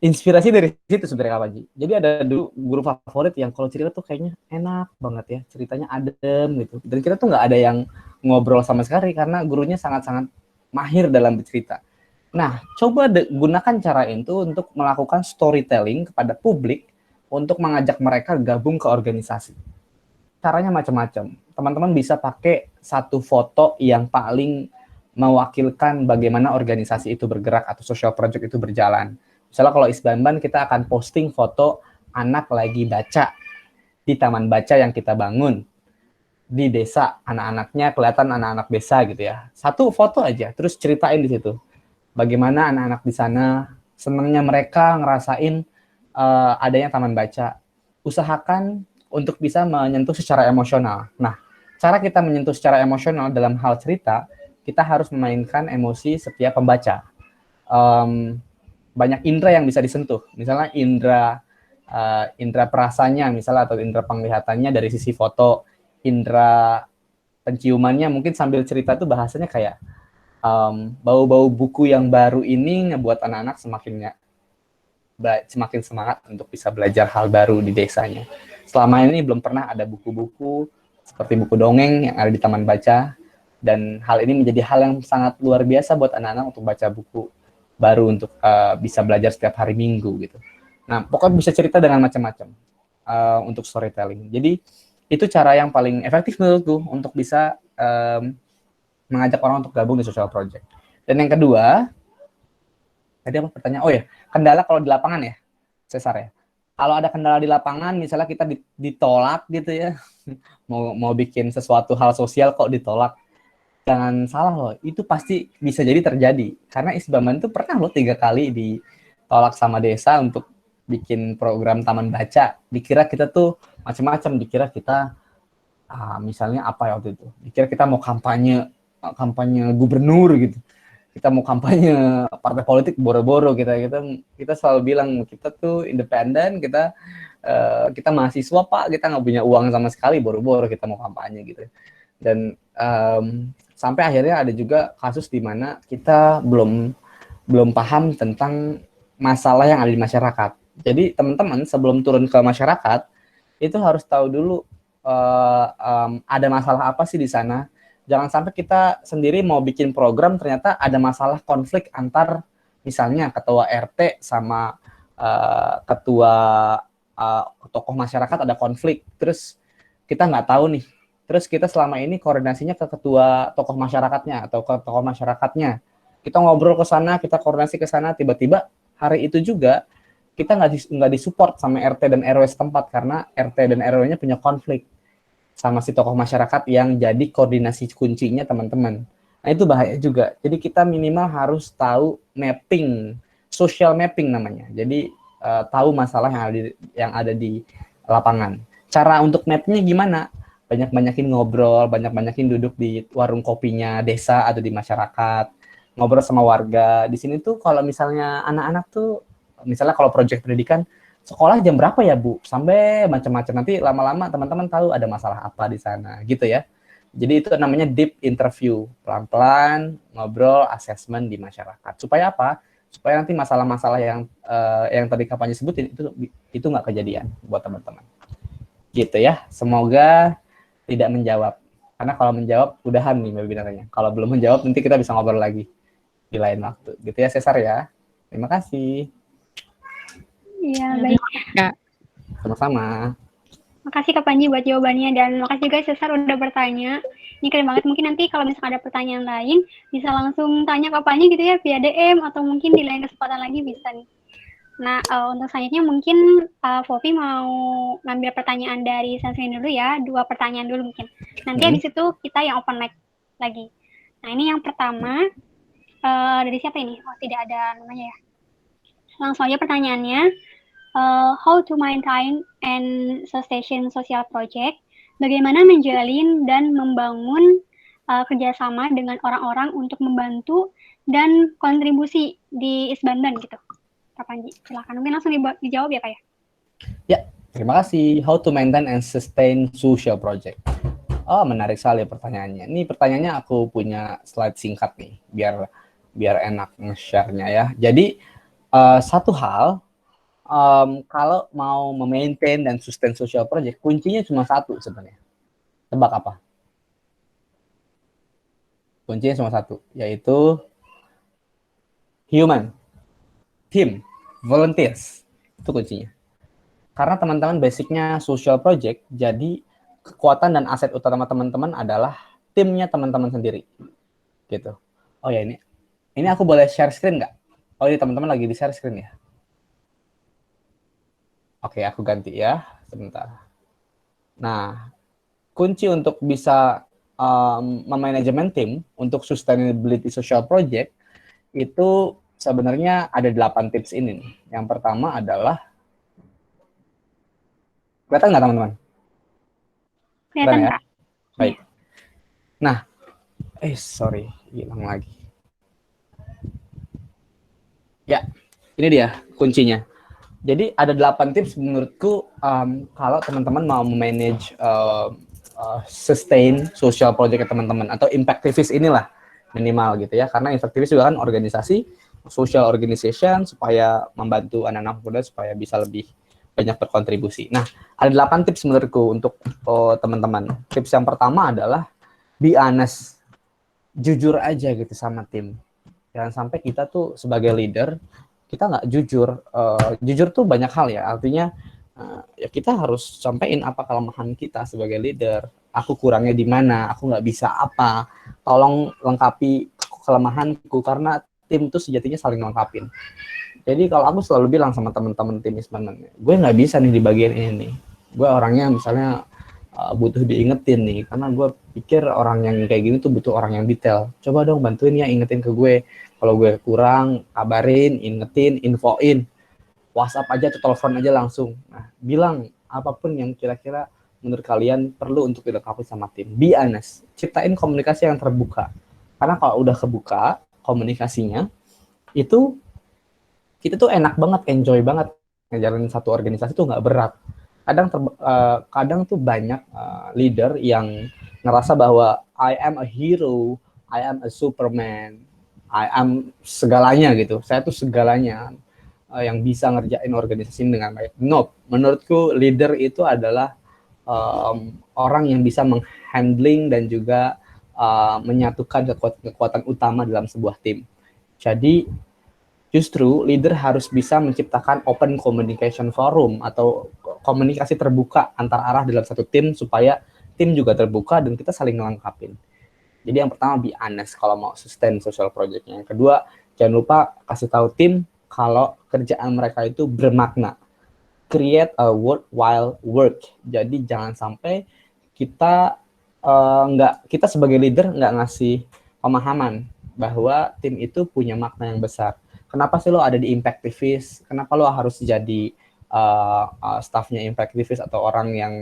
[SPEAKER 9] inspirasi dari situ sebenarnya Kak Panji. Jadi ada dulu guru favorit yang kalau cerita tuh kayaknya enak banget ya, ceritanya adem gitu. Dan kita tuh nggak ada yang ngobrol sama sekali karena gurunya sangat-sangat mahir dalam bercerita. Nah, coba gunakan cara itu untuk melakukan storytelling kepada publik untuk mengajak mereka gabung ke organisasi. Caranya macam-macam. Teman-teman bisa pakai satu foto yang paling mewakilkan bagaimana organisasi itu bergerak atau social project itu berjalan. Misalnya kalau Isbanban kita akan posting foto anak lagi baca di taman baca yang kita bangun di desa, anak-anaknya kelihatan anak-anak desa gitu ya. Satu foto aja, terus ceritain di situ. Bagaimana anak-anak di sana senangnya mereka ngerasain adanya taman baca. Usahakan untuk bisa menyentuh secara emosional. Nah, cara kita menyentuh secara emosional dalam hal cerita, kita harus memainkan emosi setiap pembaca. Banyak indera yang bisa disentuh. Misalnya indera perasanya, misalnya atau indera penglihatannya dari sisi foto, indera penciumannya mungkin sambil cerita tuh bahasanya kayak bau-bau buku yang baru ini ngebuat anak-anak semakin semangat untuk bisa belajar hal baru di desanya. Selama ini belum pernah ada buku-buku seperti buku dongeng yang ada di taman baca, dan hal ini menjadi hal yang sangat luar biasa buat anak-anak untuk baca buku baru untuk bisa belajar setiap hari Minggu gitu. Nah, pokoknya bisa cerita dengan macam-macam untuk storytelling. Jadi itu cara yang paling efektif menurutku untuk bisa mengajak orang untuk gabung di social project. Dan yang kedua, tadi apa pertanyaan? Oh ya, kendala kalau di lapangan ya, Cesar ya. Kalau ada kendala di lapangan, misalnya kita ditolak gitu ya, mau bikin sesuatu hal sosial kok ditolak, jangan salah loh, itu pasti bisa jadi terjadi. Karena Isbanban itu pernah loh 3 kali ditolak sama desa untuk bikin program taman baca. Dikira kita tuh macam-macam, dikira kita misalnya apa ya waktu itu, dikira kita mau kampanye gubernur gitu, kita mau kampanye partai politik boro-boro, kita selalu bilang kita tuh independen, kita mahasiswa Pak, kita nggak punya uang sama sekali, boro-boro kita mau kampanye gitu. Dan sampai akhirnya ada juga kasus di mana kita belum paham tentang masalah yang ada di masyarakat. Jadi teman-teman sebelum turun ke masyarakat itu harus tahu dulu ada masalah apa sih di sana. Jangan sampai kita sendiri mau bikin program ternyata ada masalah konflik antar misalnya ketua RT sama ketua tokoh masyarakat, ada konflik. Terus kita nggak tahu nih. Terus kita selama ini koordinasinya ke ketua tokoh masyarakatnya atau ke tokoh masyarakatnya. Kita ngobrol ke sana, kita koordinasi ke sana, tiba-tiba hari itu juga kita nggak disupport sama RT dan RW setempat karena RT dan RW-nya punya konflik sama si tokoh masyarakat yang jadi koordinasi kuncinya teman-teman. Nah itu bahaya juga. Jadi kita minimal harus tahu mapping, social mapping namanya. Jadi tahu masalah yang ada di lapangan. Cara untuk mapnya gimana? Banyak-banyakin ngobrol, banyak-banyakin duduk di warung kopinya desa atau di masyarakat, ngobrol sama warga. Di sini tuh kalau misalnya anak-anak tuh, misalnya kalau proyek pendidikan, sekolah jam berapa ya Bu? Sampai macam-macam. Nanti lama-lama teman-teman tahu ada masalah apa di sana, gitu ya. Jadi itu namanya deep interview. Pelan-pelan ngobrol, assessment di masyarakat. Supaya apa? Supaya nanti masalah-masalah yang tadi Kak Panji sebutin itu nggak kejadian buat teman-teman. Gitu ya. Semoga tidak menjawab. Karena kalau menjawab udahan nih webinarnya. Kalau belum menjawab nanti kita bisa ngobrol lagi di lain waktu. Gitu ya Cesar ya. Terima kasih.
[SPEAKER 1] Iya, baik.
[SPEAKER 8] Kak.
[SPEAKER 1] Terima
[SPEAKER 9] Sama-sama.
[SPEAKER 1] kasih Kak Panji buat jawabannya, dan makasih juga Cesar udah bertanya. Ini keren banget. Mungkin nanti kalau misalkan ada pertanyaan lain, bisa langsung tanya Kak Panji gitu ya, via DM, atau mungkin di lain kesempatan lagi bisa nih. Nah, untuk selanjutnya mungkin Fofi mau ngambil pertanyaan dari Sansuin dulu ya, 2 pertanyaan dulu mungkin. Nanti habis itu kita yang open mic lagi. Nah, ini yang pertama, dari siapa ini? Oh, tidak ada namanya ya. Langsung aja pertanyaannya. How to maintain and sustain social project, bagaimana menjalin dan membangun kerjasama dengan orang-orang untuk membantu dan kontribusi di Isbanban gitu. Kak Panji, silakan. Mungkin langsung dijawab ya Kak ya?
[SPEAKER 9] Ya, terima kasih. How to maintain and sustain social project. Oh, menarik sekali pertanyaannya. Ini pertanyaannya aku punya slide singkat nih, biar enak nge-share-nya ya. Jadi, satu hal, kalau mau memaintain dan sustain social project, kuncinya cuma satu sebenarnya. Tebak apa? Kuncinya cuma satu, yaitu human, team, volunteers. Itu kuncinya. Karena teman-teman basicnya social project, jadi kekuatan dan aset utama teman-teman adalah timnya teman-teman sendiri. Gitu. Oh ya, ini aku boleh share screen nggak? Oh, ini teman-teman lagi di share screen ya? Oke, aku ganti ya, sebentar. Nah, kunci untuk bisa memanajemen tim untuk sustainability social project itu sebenarnya ada 8 tips ini nih. Yang pertama adalah, kelihatan nggak teman-teman?
[SPEAKER 1] Kelihatan
[SPEAKER 9] ya?
[SPEAKER 1] Kak.
[SPEAKER 9] Baik. Nah, sorry, hilang lagi. Ya, ini dia kuncinya. Jadi ada 8 tips menurutku kalau teman-teman mau manage sustain social project teman-teman atau impactivis inilah minimal gitu ya, karena impactivis juga kan organisasi, social organization supaya membantu anak-anak muda supaya bisa lebih banyak berkontribusi. Nah, ada 8 tips menurutku untuk teman-teman. Tips yang pertama adalah be honest, jujur aja gitu sama tim. Jangan sampai kita tuh sebagai leader kita nggak jujur. Jujur tuh banyak hal ya, artinya ya kita harus sampaikan apa kelemahan kita sebagai leader. Aku kurangnya di mana, aku nggak bisa apa, tolong lengkapi kelemahanku, karena tim itu sejatinya saling lengkapin. Jadi kalau aku selalu bilang sama teman-teman tim Isbanban, gue nggak bisa nih di bagian ini nih. Gue orangnya misalnya butuh diingetin nih, karena gue pikir orang yang kayak gini tuh butuh orang yang detail. Coba dong bantuin ya, ingetin ke gue. Kalau gue kurang, kabarin, ingetin, infoin. WhatsApp aja atau telepon aja langsung. Nah, bilang apapun yang kira-kira menurut kalian perlu untuk dilengkapi sama tim. Be honest. Ciptain komunikasi yang terbuka. Karena kalau udah kebuka komunikasinya, itu kita tuh enak banget, enjoy banget. Ngejalanin satu organisasi tuh nggak berat. Kadang tuh banyak leader yang ngerasa bahwa I am a hero, I am a superman, I am segalanya gitu. Saya tuh segalanya yang bisa ngerjain organisasi ini dengan baik. No, menurutku leader itu adalah orang yang bisa menghandling dan juga menyatukan kekuatan utama dalam sebuah tim. Jadi justru leader harus bisa menciptakan open communication forum atau komunikasi terbuka antar arah dalam satu tim supaya tim juga terbuka dan kita saling melengkapi. Jadi yang pertama be honest kalau mau sustain social project-nya. Yang kedua, jangan lupa kasih tahu tim kalau kerjaan mereka itu bermakna. Create a worthwhile work. Jadi jangan sampai kita kita sebagai leader nggak ngasih pemahaman bahwa tim itu punya makna yang besar. Kenapa sih lo ada di Impactivis? Kenapa lo harus jadi staffnya Impactivis atau orang yang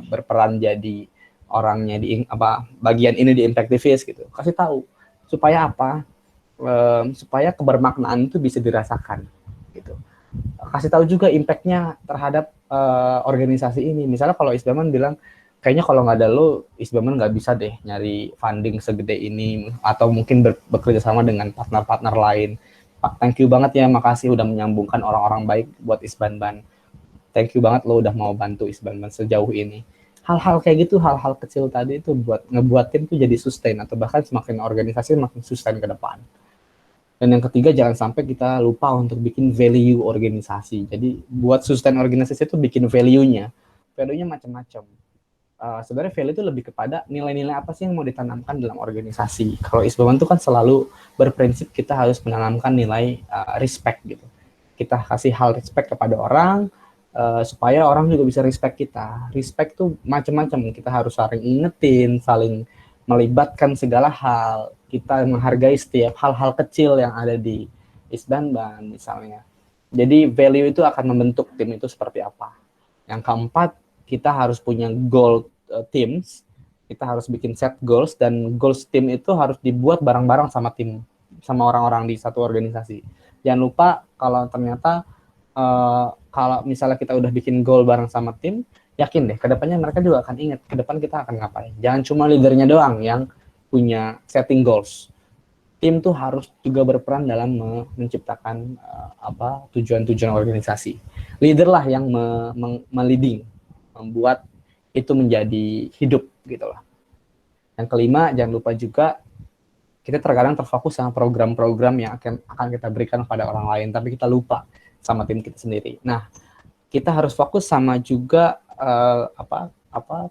[SPEAKER 9] berperan jadi orangnya di bagian ini di Impactivis gitu. Kasih tahu supaya apa? Supaya kebermaknaan itu bisa dirasakan gitu. Kasih tahu juga impact-nya terhadap organisasi ini. Misalnya kalau Isbanban bilang kayaknya kalau nggak ada lo, Isbanban nggak bisa deh nyari funding segede ini, atau mungkin bekerja sama dengan partner-partner lain. Pak, thank you banget ya, makasih udah menyambungkan orang-orang baik buat Isbanban. Thank you banget lo udah mau bantu Isbanban sejauh ini. Hal-hal kayak gitu, hal-hal kecil tadi itu ngebuat tim tuh jadi sustain, atau bahkan semakin organisasi makin sustain ke depan. Dan yang ketiga, jangan sampai kita lupa untuk bikin value organisasi. Jadi buat sustain organisasi itu bikin value-nya. Value-nya macam-macam. Sebenarnya value itu lebih kepada nilai-nilai apa sih yang mau ditanamkan dalam organisasi. Kalau Isbanban itu kan selalu berprinsip kita harus menanamkan nilai respect gitu. Kita kasih hal respect kepada orang, supaya orang juga bisa respect kita. Respect tuh macam-macam. Kita harus saling ingetin, saling melibatkan segala hal. Kita menghargai setiap hal-hal kecil yang ada di Isbanban misalnya. Jadi value itu akan membentuk tim itu seperti apa. Yang keempat, kita harus punya goal teams. kita harus bikin set goals, dan goals tim itu harus dibuat bareng-bareng sama tim, sama orang-orang di satu organisasi. Jangan lupa kalau ternyata kalau misalnya kita udah bikin goal bareng sama tim, yakin deh kedepannya mereka juga akan ingat ke depan kita akan ngapain. Jangan cuma leadernya doang yang punya setting goals. Tim tuh harus juga berperan dalam menciptakan tujuan-tujuan organisasi. Leader lah yang me-leading, membuat itu menjadi hidup gitu lah. Yang kelima, jangan lupa juga kita terkadang terfokus sama program-program yang akan kita berikan kepada orang lain, tapi kita lupa sama tim kita sendiri. Nah, kita harus fokus sama juga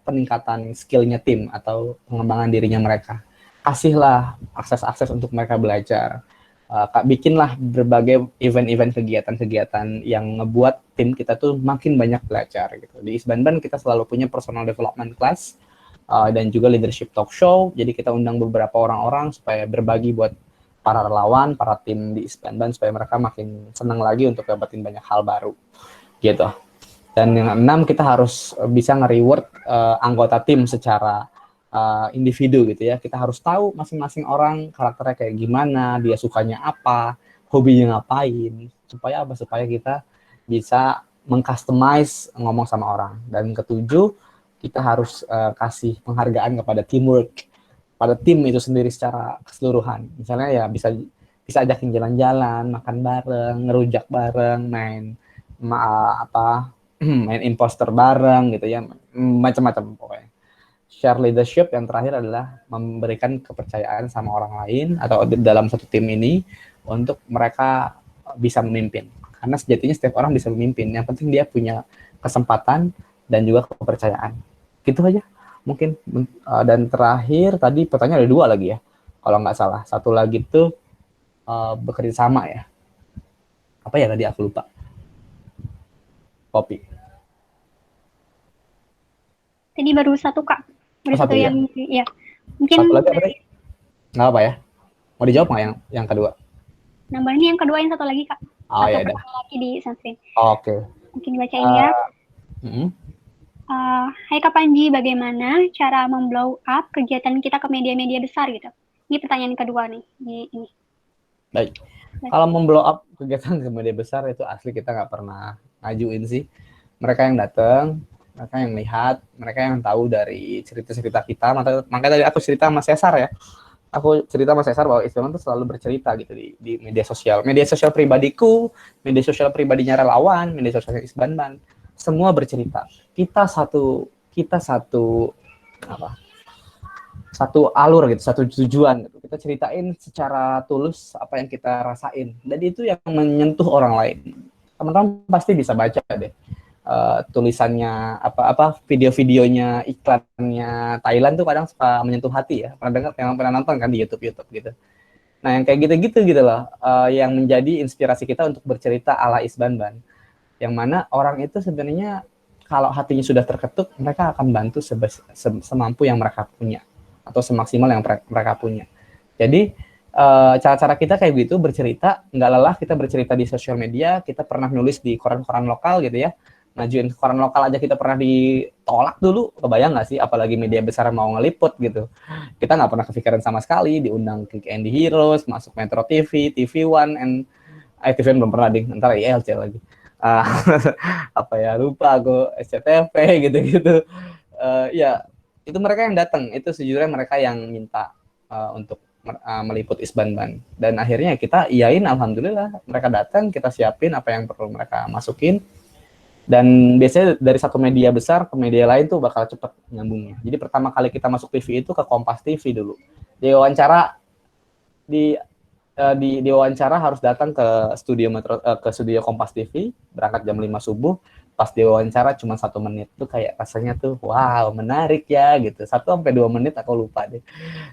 [SPEAKER 9] peningkatan skillnya tim atau pengembangan dirinya mereka. Kasihlah akses-akses untuk mereka belajar. Bikinlah berbagai event-event, kegiatan-kegiatan yang ngebuat tim kita tuh makin banyak belajar gitu. Di Isbanban kita selalu punya personal development class dan juga leadership talk show. Jadi kita undang beberapa orang-orang supaya berbagi buat para relawan, para tim di Isbanban supaya mereka makin senang lagi untuk dapetin banyak hal baru gitu. Dan yang keenam, kita harus bisa nge-reward anggota tim secara individu gitu ya. Kita harus tahu masing-masing orang karakternya kayak gimana, dia sukanya apa, hobinya ngapain, supaya kita bisa meng-customize ngomong sama orang. Dan ketujuh, kita harus kasih penghargaan kepada teamwork, pada tim itu sendiri secara keseluruhan. Misalnya ya bisa ajakin jalan-jalan, makan bareng, ngerujak bareng, main imposter bareng gitu ya, macam-macam pokoknya. Share leadership yang terakhir adalah memberikan kepercayaan sama orang lain atau dalam satu tim ini untuk mereka bisa memimpin. Karena sejatinya setiap orang bisa memimpin. Yang penting dia punya kesempatan dan juga kepercayaan. Gitu aja mungkin. Dan terakhir tadi pertanyaan ada 2 lagi ya, kalau nggak salah. Satu lagi tuh bekerja sama ya. Apa ya tadi aku lupa. Kopi.
[SPEAKER 1] Tadi baru satu Kak. Baru satu yang ya. Mungkin
[SPEAKER 9] satu lagi apa nih? Nggak apa ya? Mau dijawab nggak yang kedua?
[SPEAKER 1] Nambahin yang kedua, yang satu lagi Kak.
[SPEAKER 9] Oh ya udah.
[SPEAKER 1] Lagi di Sunscreen.
[SPEAKER 9] Oke.
[SPEAKER 1] Mungkin dibacain ya. Hai Kak Panji, bagaimana cara memblow up kegiatan kita ke media-media besar gitu? Ini pertanyaan kedua nih di ini.
[SPEAKER 9] Baik. Kalau memblow up kegiatan ke media besar itu asli kita nggak pernah ngajuin sih. Mereka yang datang, mereka yang lihat, mereka yang tahu dari cerita-cerita kita. Makanya tadi aku cerita sama Cesar ya. Aku cerita sama Cesar bahwa Isbanban tuh selalu bercerita gitu di media sosial. Media sosial pribadiku, media sosial pribadinya relawan, media sosial Isbanban, semua bercerita. Kita satu alur gitu, satu tujuan gitu. Kita ceritain secara tulus apa yang kita rasain. Dan itu yang menyentuh orang lain. Teman-teman pasti bisa baca deh. Tulisannya video-videonya, iklannya Thailand tuh kadang suka menyentuh hati ya. Pernah nonton kan di YouTube gitu. Nah, yang kayak gitu loh, yang menjadi inspirasi kita untuk bercerita ala Isbanban. Yang mana orang itu sebenarnya kalau hatinya sudah terketuk, mereka akan bantu semampu yang mereka punya atau semaksimal yang mereka punya. Jadi cara-cara kita kayak gitu bercerita, nggak lelah kita bercerita di sosial media. Kita pernah nulis di koran-koran lokal gitu ya. Ngajuin koran lokal aja kita pernah ditolak dulu, kebayang nggak sih, apalagi media besar mau ngeliput gitu. Kita nggak pernah kepikiran sama sekali, diundang Kick Andy Heroes, masuk Metro TV, TV One, TV One belum pernah ntar ILC lagi. Lupa aku, SCTV gitu-gitu. Ya, itu mereka yang datang, itu sejujurnya mereka yang minta untuk meliput Isbanban. Dan akhirnya kita iyain, alhamdulillah, mereka datang, kita siapin apa yang perlu mereka masukin. Dan biasanya dari satu media besar ke media lain tuh bakal cepet nyambungnya. Jadi pertama kali kita masuk TV itu ke Kompas TV dulu. Diwawancara harus datang ke studio Kompas TV, berangkat jam 5 subuh. Pas diwawancara cuma 1 menit tuh kayak rasanya tuh wow, menarik ya gitu. 1-2 menit aku lupa deh.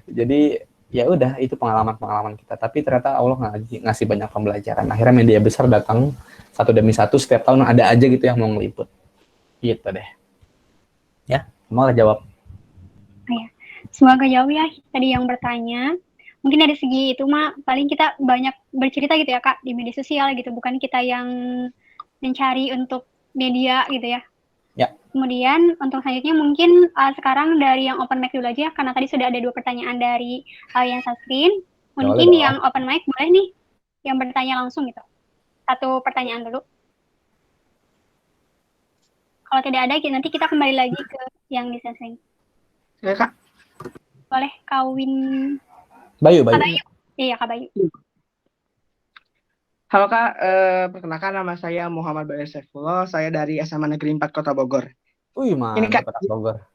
[SPEAKER 9] Jadi ya udah, itu pengalaman kita. Tapi ternyata Allah ngasih banyak pembelajaran. Akhirnya media besar datang satu demi satu, setiap tahun ada aja gitu yang mau ngeliput. Gitu deh. Ya, semoga jawab.
[SPEAKER 1] Ya, semoga jawab ya tadi yang bertanya. Mungkin dari segi itu mah paling kita banyak bercerita gitu ya Kak di media sosial gitu, bukan kita yang mencari untuk media gitu ya.
[SPEAKER 9] Ya.
[SPEAKER 1] Kemudian untuk selanjutnya mungkin sekarang dari yang open mic dulu aja, karena tadi sudah ada 2 pertanyaan dari yang screen. Mungkin yang open mic boleh nih yang bertanya langsung gitu. 1 pertanyaan dulu. Kalau tidak ada, nanti kita kembali lagi ke yang di screen.
[SPEAKER 10] Ya, Kak.
[SPEAKER 1] Boleh Kawin.
[SPEAKER 9] Bayu.
[SPEAKER 1] Iya, Kak Bayu.
[SPEAKER 10] Halo Kak, perkenalkan nama saya Muhammad Bayu Saifullah, saya dari SMA Negeri 4 Kota Bogor.
[SPEAKER 9] Wih,
[SPEAKER 10] Ini Kak,
[SPEAKER 9] Bogor.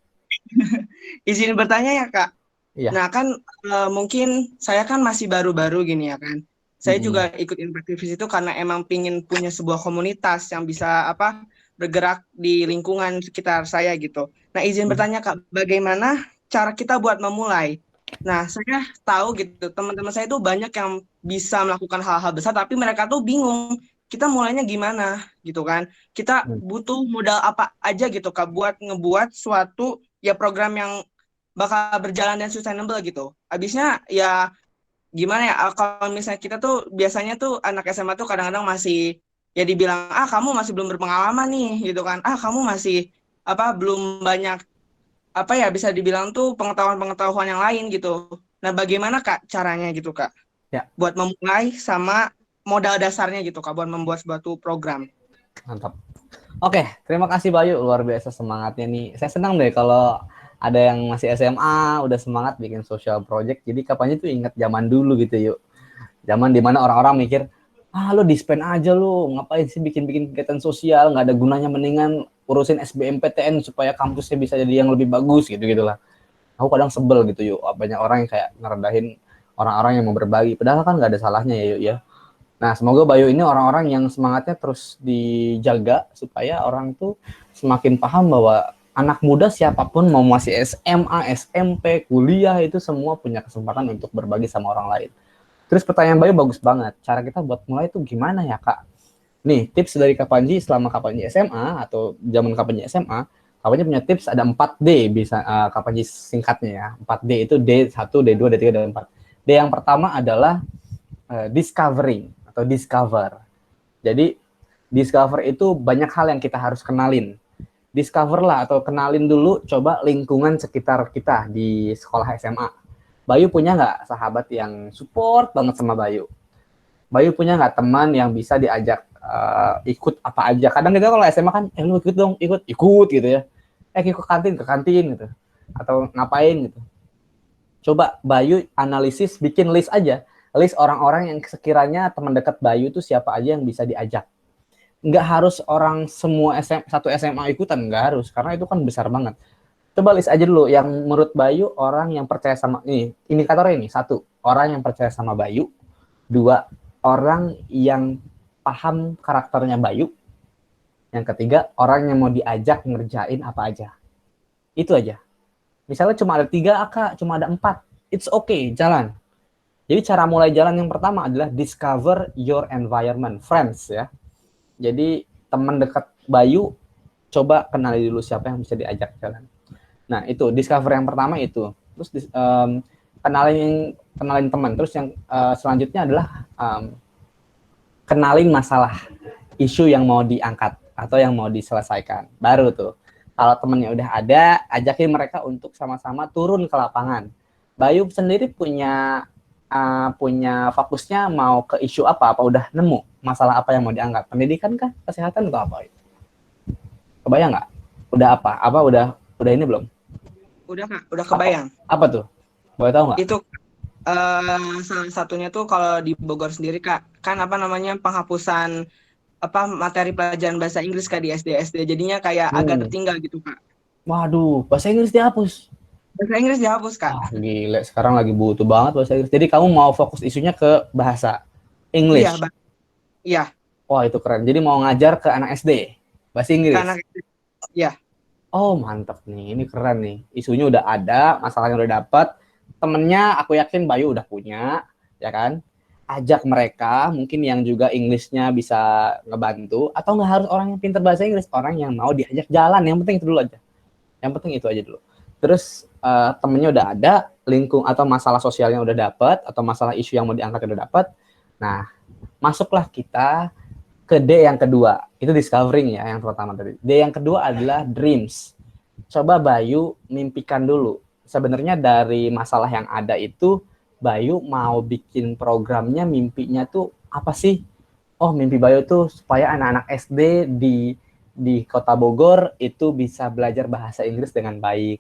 [SPEAKER 10] izin bertanya ya Kak.
[SPEAKER 9] Iya.
[SPEAKER 10] Nah kan mungkin saya kan masih baru-baru gini ya kan. Saya juga ikut Impactivis itu karena emang pingin punya sebuah komunitas yang bisa bergerak di lingkungan sekitar saya gitu. Nah izin bertanya Kak, bagaimana cara kita buat memulai? Nah, saya tahu gitu, teman-teman saya itu banyak yang bisa melakukan hal-hal besar, tapi mereka tuh bingung, kita mulainya gimana, gitu kan. Kita butuh modal apa aja gitu, Kak, buat ngebuat suatu ya program yang bakal berjalan dan sustainable gitu. Habisnya ya gimana ya, kalau misalnya kita tuh biasanya tuh anak SMA tuh kadang-kadang masih, ya dibilang, kamu masih belum berpengalaman nih, gitu kan. Kamu masih, belum banyak bisa dibilang tuh pengetahuan-pengetahuan yang lain gitu. Nah, bagaimana Kak caranya gitu Kak?
[SPEAKER 9] Ya.
[SPEAKER 10] Buat memulai sama modal dasarnya gitu Kak, buat membuat suatu program.
[SPEAKER 9] Mantap. Oke, terima kasih Bayu, luar biasa semangatnya nih. Saya senang deh kalau ada yang masih SMA, udah semangat bikin social project. Jadi kapannya tuh ingat zaman dulu gitu yuk. Zaman dimana orang-orang mikir, lo dispen aja lo, ngapain sih bikin-bikin kegiatan sosial, nggak ada gunanya, mendingan urusin SBMPTN supaya kampusnya bisa jadi yang lebih bagus gitu-gitulah. Aku kadang sebel gitu yuk, banyak orang yang kayak ngerendahin orang-orang yang mau berbagi, padahal kan nggak ada salahnya ya yuk ya. Nah semoga Bayu ini orang-orang yang semangatnya terus dijaga supaya orang tuh semakin paham bahwa anak muda siapapun mau masih SMA, SMP, kuliah itu semua punya kesempatan untuk berbagi sama orang lain. Terus pertanyaan Bayu bagus banget, cara kita buat mulai itu gimana ya Kak? Nih, tips dari Kak Panji selama Kak Panji SMA atau zaman Kak Panji SMA, Kak Panji punya tips ada 4D bisa Kak Panji singkatnya ya. 4D itu D1, D2, D3, D4. D yang pertama adalah discovering atau discover. Jadi discover itu banyak hal yang kita harus kenalin. Discover lah atau kenalin dulu coba lingkungan sekitar kita di sekolah SMA. Bayu punya nggak sahabat yang support banget sama Bayu? Bayu punya nggak teman yang bisa diajak ikut apa aja? Kadang kita kalau SMA kan, lu ikut dong, ikut gitu ya. Ikut ke kantin gitu. Atau ngapain gitu. Coba Bayu analisis, bikin list aja. List orang-orang yang sekiranya teman dekat Bayu itu siapa aja yang bisa diajak. Nggak harus orang semua satu SMA ikutan, nggak harus. Karena itu kan besar banget. Coba list aja dulu yang menurut Bayu orang yang percaya sama, ini indikatornya ini. 1, orang yang percaya sama Bayu. 2, orang yang paham karakternya Bayu. Yang 3, orang yang mau diajak ngerjain apa aja. Itu aja. Misalnya cuma ada 3, Kak, cuma ada 4. It's okay, jalan. Jadi cara mulai jalan yang pertama adalah discover your environment, friends ya. Jadi teman dekat Bayu, coba kenali dulu siapa yang bisa diajak jalan. Nah itu, discover yang pertama itu. Terus kenalin teman. Terus yang selanjutnya adalah kenalin masalah, isu yang mau diangkat atau yang mau diselesaikan. Baru tuh, kalau temennya udah ada, ajakin mereka untuk sama-sama turun ke lapangan. Bayu sendiri punya fokusnya mau ke isu apa udah nemu masalah apa yang mau diangkat? Pendidikan kah? Kesehatan atau apa? Kebayang nggak? Udah apa? Udah ini belum?
[SPEAKER 10] Udah Kak, udah kebayang.
[SPEAKER 9] Apa tuh? Boleh tahu nggak?
[SPEAKER 10] Itu salah satunya tuh kalau di Bogor sendiri Kak, kan penghapusan materi pelajaran bahasa Inggris Kak di SD. Jadinya kayak agak tertinggal gitu Kak.
[SPEAKER 9] Waduh, bahasa Inggris dihapus.
[SPEAKER 10] Bahasa Inggris dihapus Kak.
[SPEAKER 9] Gila, sekarang lagi butuh banget bahasa Inggris. Jadi kamu mau fokus isunya ke bahasa English?
[SPEAKER 10] Iya.
[SPEAKER 9] Wah, itu keren. Jadi mau ngajar ke anak SD bahasa Inggris? Ke anak SD.
[SPEAKER 10] Iya.
[SPEAKER 9] Oh, mantap nih. Ini keren nih. Isunya udah ada, masalahnya udah dapat. Temennya aku yakin Bayu udah punya, ya kan? Ajak mereka, mungkin yang juga English-nya bisa ngebantu, atau nggak harus orang yang pintar bahasa Inggris, orang yang mau diajak jalan. Yang penting itu dulu aja. Yang penting itu aja dulu. Terus temennya udah ada, atau masalah sosialnya udah dapat, atau masalah isu yang mau diangkat udah dapat. Nah, masuklah kita ke D yang kedua. Itu discovering ya, yang pertama tadi. D yang kedua adalah dreams. Coba Bayu mimpikan dulu. Sebenarnya dari masalah yang ada itu, Bayu mau bikin programnya, mimpinya tuh apa sih? Oh, mimpi Bayu tuh supaya anak-anak SD di Kota Bogor itu bisa belajar bahasa Inggris dengan baik.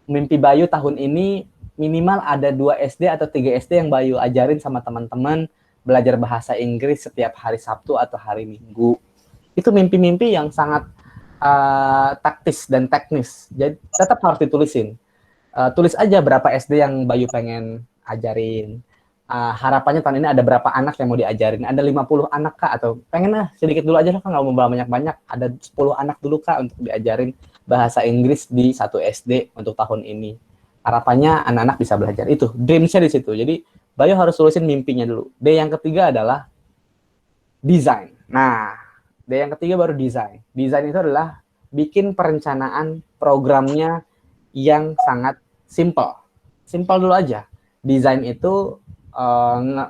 [SPEAKER 9] Mimpi Bayu tahun ini minimal ada 2 SD atau 3 SD yang Bayu ajarin sama teman-teman belajar bahasa Inggris setiap hari Sabtu atau hari Minggu. Itu mimpi-mimpi yang sangat taktis dan teknis. Jadi tetap harus ditulisin. Tulis aja berapa SD yang Bayu pengen ajarin. Harapannya tahun ini ada berapa anak yang mau diajarin. Ada 50 anak kah? Atau pengen sedikit dulu aja lah, kan nggak mau banyak-banyak. Ada 10 anak dulu kah untuk diajarin bahasa Inggris di 1 SD untuk tahun ini. Harapannya anak-anak bisa belajar. Itu dreams-nya di situ. Jadi Bayu harus tulisin mimpinya dulu. D yang ketiga adalah desain. Nah, D yang ketiga baru desain. Desain itu adalah bikin perencanaan programnya yang sangat simple. Simple dulu aja. Desain itu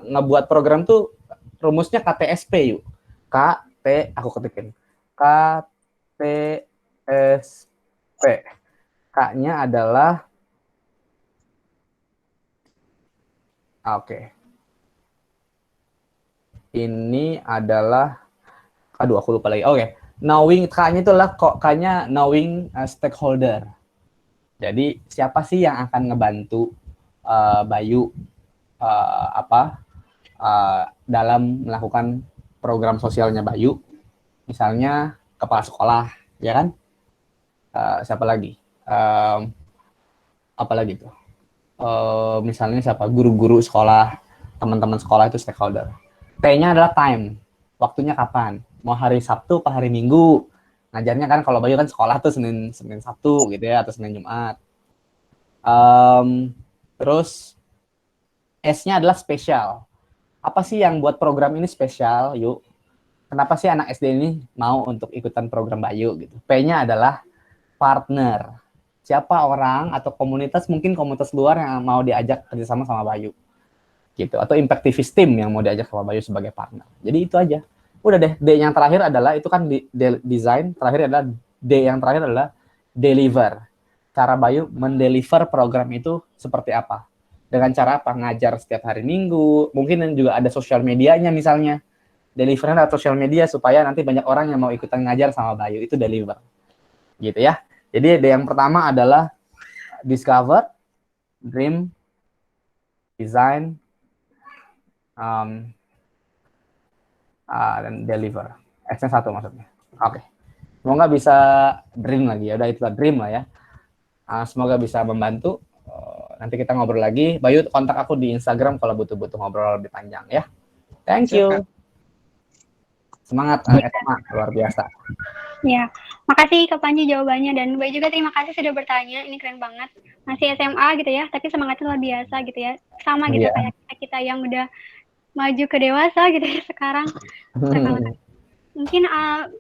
[SPEAKER 9] ngebuat program tuh rumusnya KTSP yuk. Aku ketikin. KTSP. K-nya adalah oke. Ini adalah aku lupa lagi. Oke. Knowing, K-nya itu adalah K-nya knowing stakeholder. Jadi siapa sih yang akan ngebantu Bayu dalam melakukan program sosialnya Bayu? Misalnya kepala sekolah, ya kan? Siapa lagi? Apa lagi tuh? Misalnya siapa? Guru-guru sekolah, teman-teman sekolah itu stakeholder. T-nya adalah time. Waktunya kapan? Mau hari Sabtu apa hari Minggu? Ngajarnya kan kalau Bayu kan sekolah tuh Senin Sabtu gitu ya, atau Senin Jumat. Terus S-nya adalah spesial. Apa sih yang buat program ini spesial, yuk? Kenapa sih anak SD ini mau untuk ikutan program Bayu gitu? P-nya adalah partner. Siapa orang atau komunitas, mungkin komunitas luar yang mau diajak kerjasama sama Bayu gitu, atau impactivist team yang mau diajak sama Bayu sebagai partner. Jadi itu aja. Udah deh. D yang terakhir adalah itu kan design, terakhir adalah D yang terakhir adalah deliver. Cara Bayu mendeliver program itu seperti apa? Dengan cara apa? Ngajar setiap hari Minggu, mungkin juga ada sosial medianya misalnya. Delivernya lewat sosial media supaya nanti banyak orang yang mau ikutan ngajar sama Bayu, itu deliver. Gitu ya. Jadi yang pertama adalah discover, dream, design, dan deliver. S-nya 1 maksudnya. Oke. Semoga bisa dream lagi ya. Udah itulah dream lah ya. Semoga bisa membantu. Nanti kita ngobrol lagi. Bayu kontak aku di Instagram kalau butuh ngobrol lebih panjang ya. Thank you. Semangat SMA, luar biasa.
[SPEAKER 1] Ya, makasih Kak Panji jawabannya, dan Bayu juga terima kasih sudah bertanya. Ini keren banget. Masih SMA gitu ya, tapi semangatnya luar biasa gitu ya. Sama gitu kayak kita yang udah maju ke dewasa gitu ya sekarang. Mungkin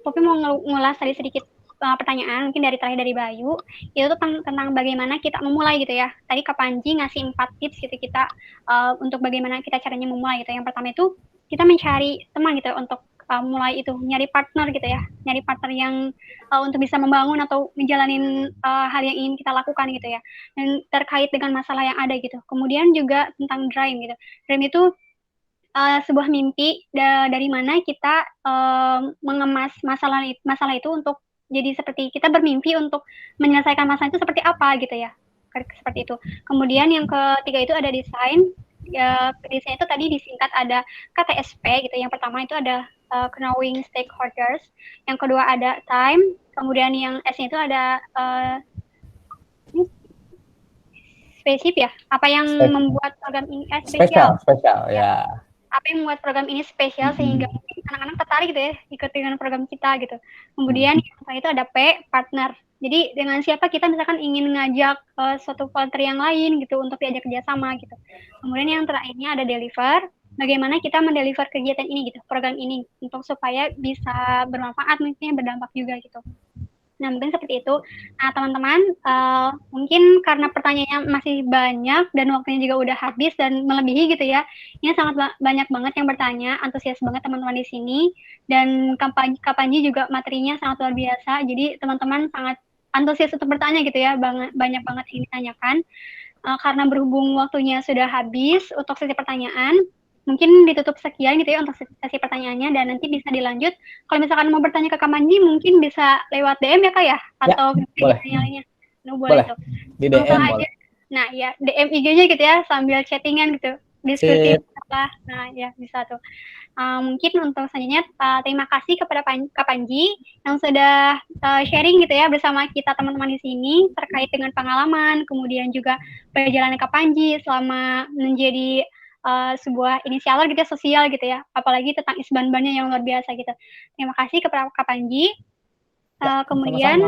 [SPEAKER 1] Poppy mau ngulas tadi sedikit pertanyaan mungkin terakhir dari Bayu, itu tuh tentang bagaimana kita memulai gitu ya. Tadi Kak Panji ngasih 4 tips gitu kita untuk bagaimana kita caranya memulai gitu. Yang pertama itu kita mencari teman gitu untuk mulai itu, nyari partner gitu ya, nyari partner yang untuk bisa membangun atau menjalanin hal yang ingin kita lakukan gitu ya, dan terkait dengan masalah yang ada gitu. Kemudian juga tentang dream gitu. Dream itu sebuah mimpi dari mana kita mengemas masalah itu untuk jadi seperti kita bermimpi untuk menyelesaikan masalah itu seperti apa gitu ya, seperti itu. Kemudian yang ketiga itu ada desain. Desain itu tadi disingkat ada KTSP gitu. Yang pertama itu ada knowing stakeholders, yang kedua ada time, kemudian yang S-nya itu ada spesifik ya, apa yang membuat program ini spesial
[SPEAKER 9] ya.
[SPEAKER 1] Apa yang membuat program ini spesial sehingga anak-anak tertarik gitu ya ikut dengan program kita gitu. Kemudian yang itu ada P, partner. Jadi dengan siapa kita misalkan ingin ngajak suatu volunteer yang lain gitu untuk diajak kerjasama gitu. Kemudian yang terakhirnya ada deliver. Bagaimana kita mendeliver kegiatan ini gitu, program ini untuk supaya bisa bermanfaat, mungkin berdampak juga gitu. Nah, mungkin seperti itu. Nah, teman-teman, mungkin karena pertanyaannya masih banyak dan waktunya juga udah habis dan melebihi gitu ya. Ini sangat banyak banget yang bertanya, antusias banget teman-teman di sini. Dan Kapanji juga materinya sangat luar biasa. Jadi teman-teman sangat antusias untuk bertanya gitu ya, banyak banget yang ditanyakan. Karena berhubung waktunya sudah habis untuk sesi pertanyaan, mungkin ditutup sekian gitu ya untuk sesi pertanyaannya, dan nanti bisa dilanjut. Kalau misalkan mau bertanya ke Kak Manji, mungkin bisa lewat DM ya Kak ya? Atau
[SPEAKER 9] boleh.
[SPEAKER 1] lainnya. Boleh tuh.
[SPEAKER 9] Di DM boleh.
[SPEAKER 1] Nah ya, DM IG-nya gitu ya, sambil chattingan gitu. Diskusi apa. Nah ya, bisa tuh. Mungkin untuk selanjutnya, terima kasih kepada Kak Panji yang sudah sharing gitu ya bersama kita teman-teman di sini terkait dengan pengalaman, kemudian juga perjalanan Kak Panji selama menjadi sebuah inisiator gitu ya, sosial gitu ya, apalagi tentang isban-bannya yang luar biasa gitu. Terima kasih kepada Kak Panji. Kemudian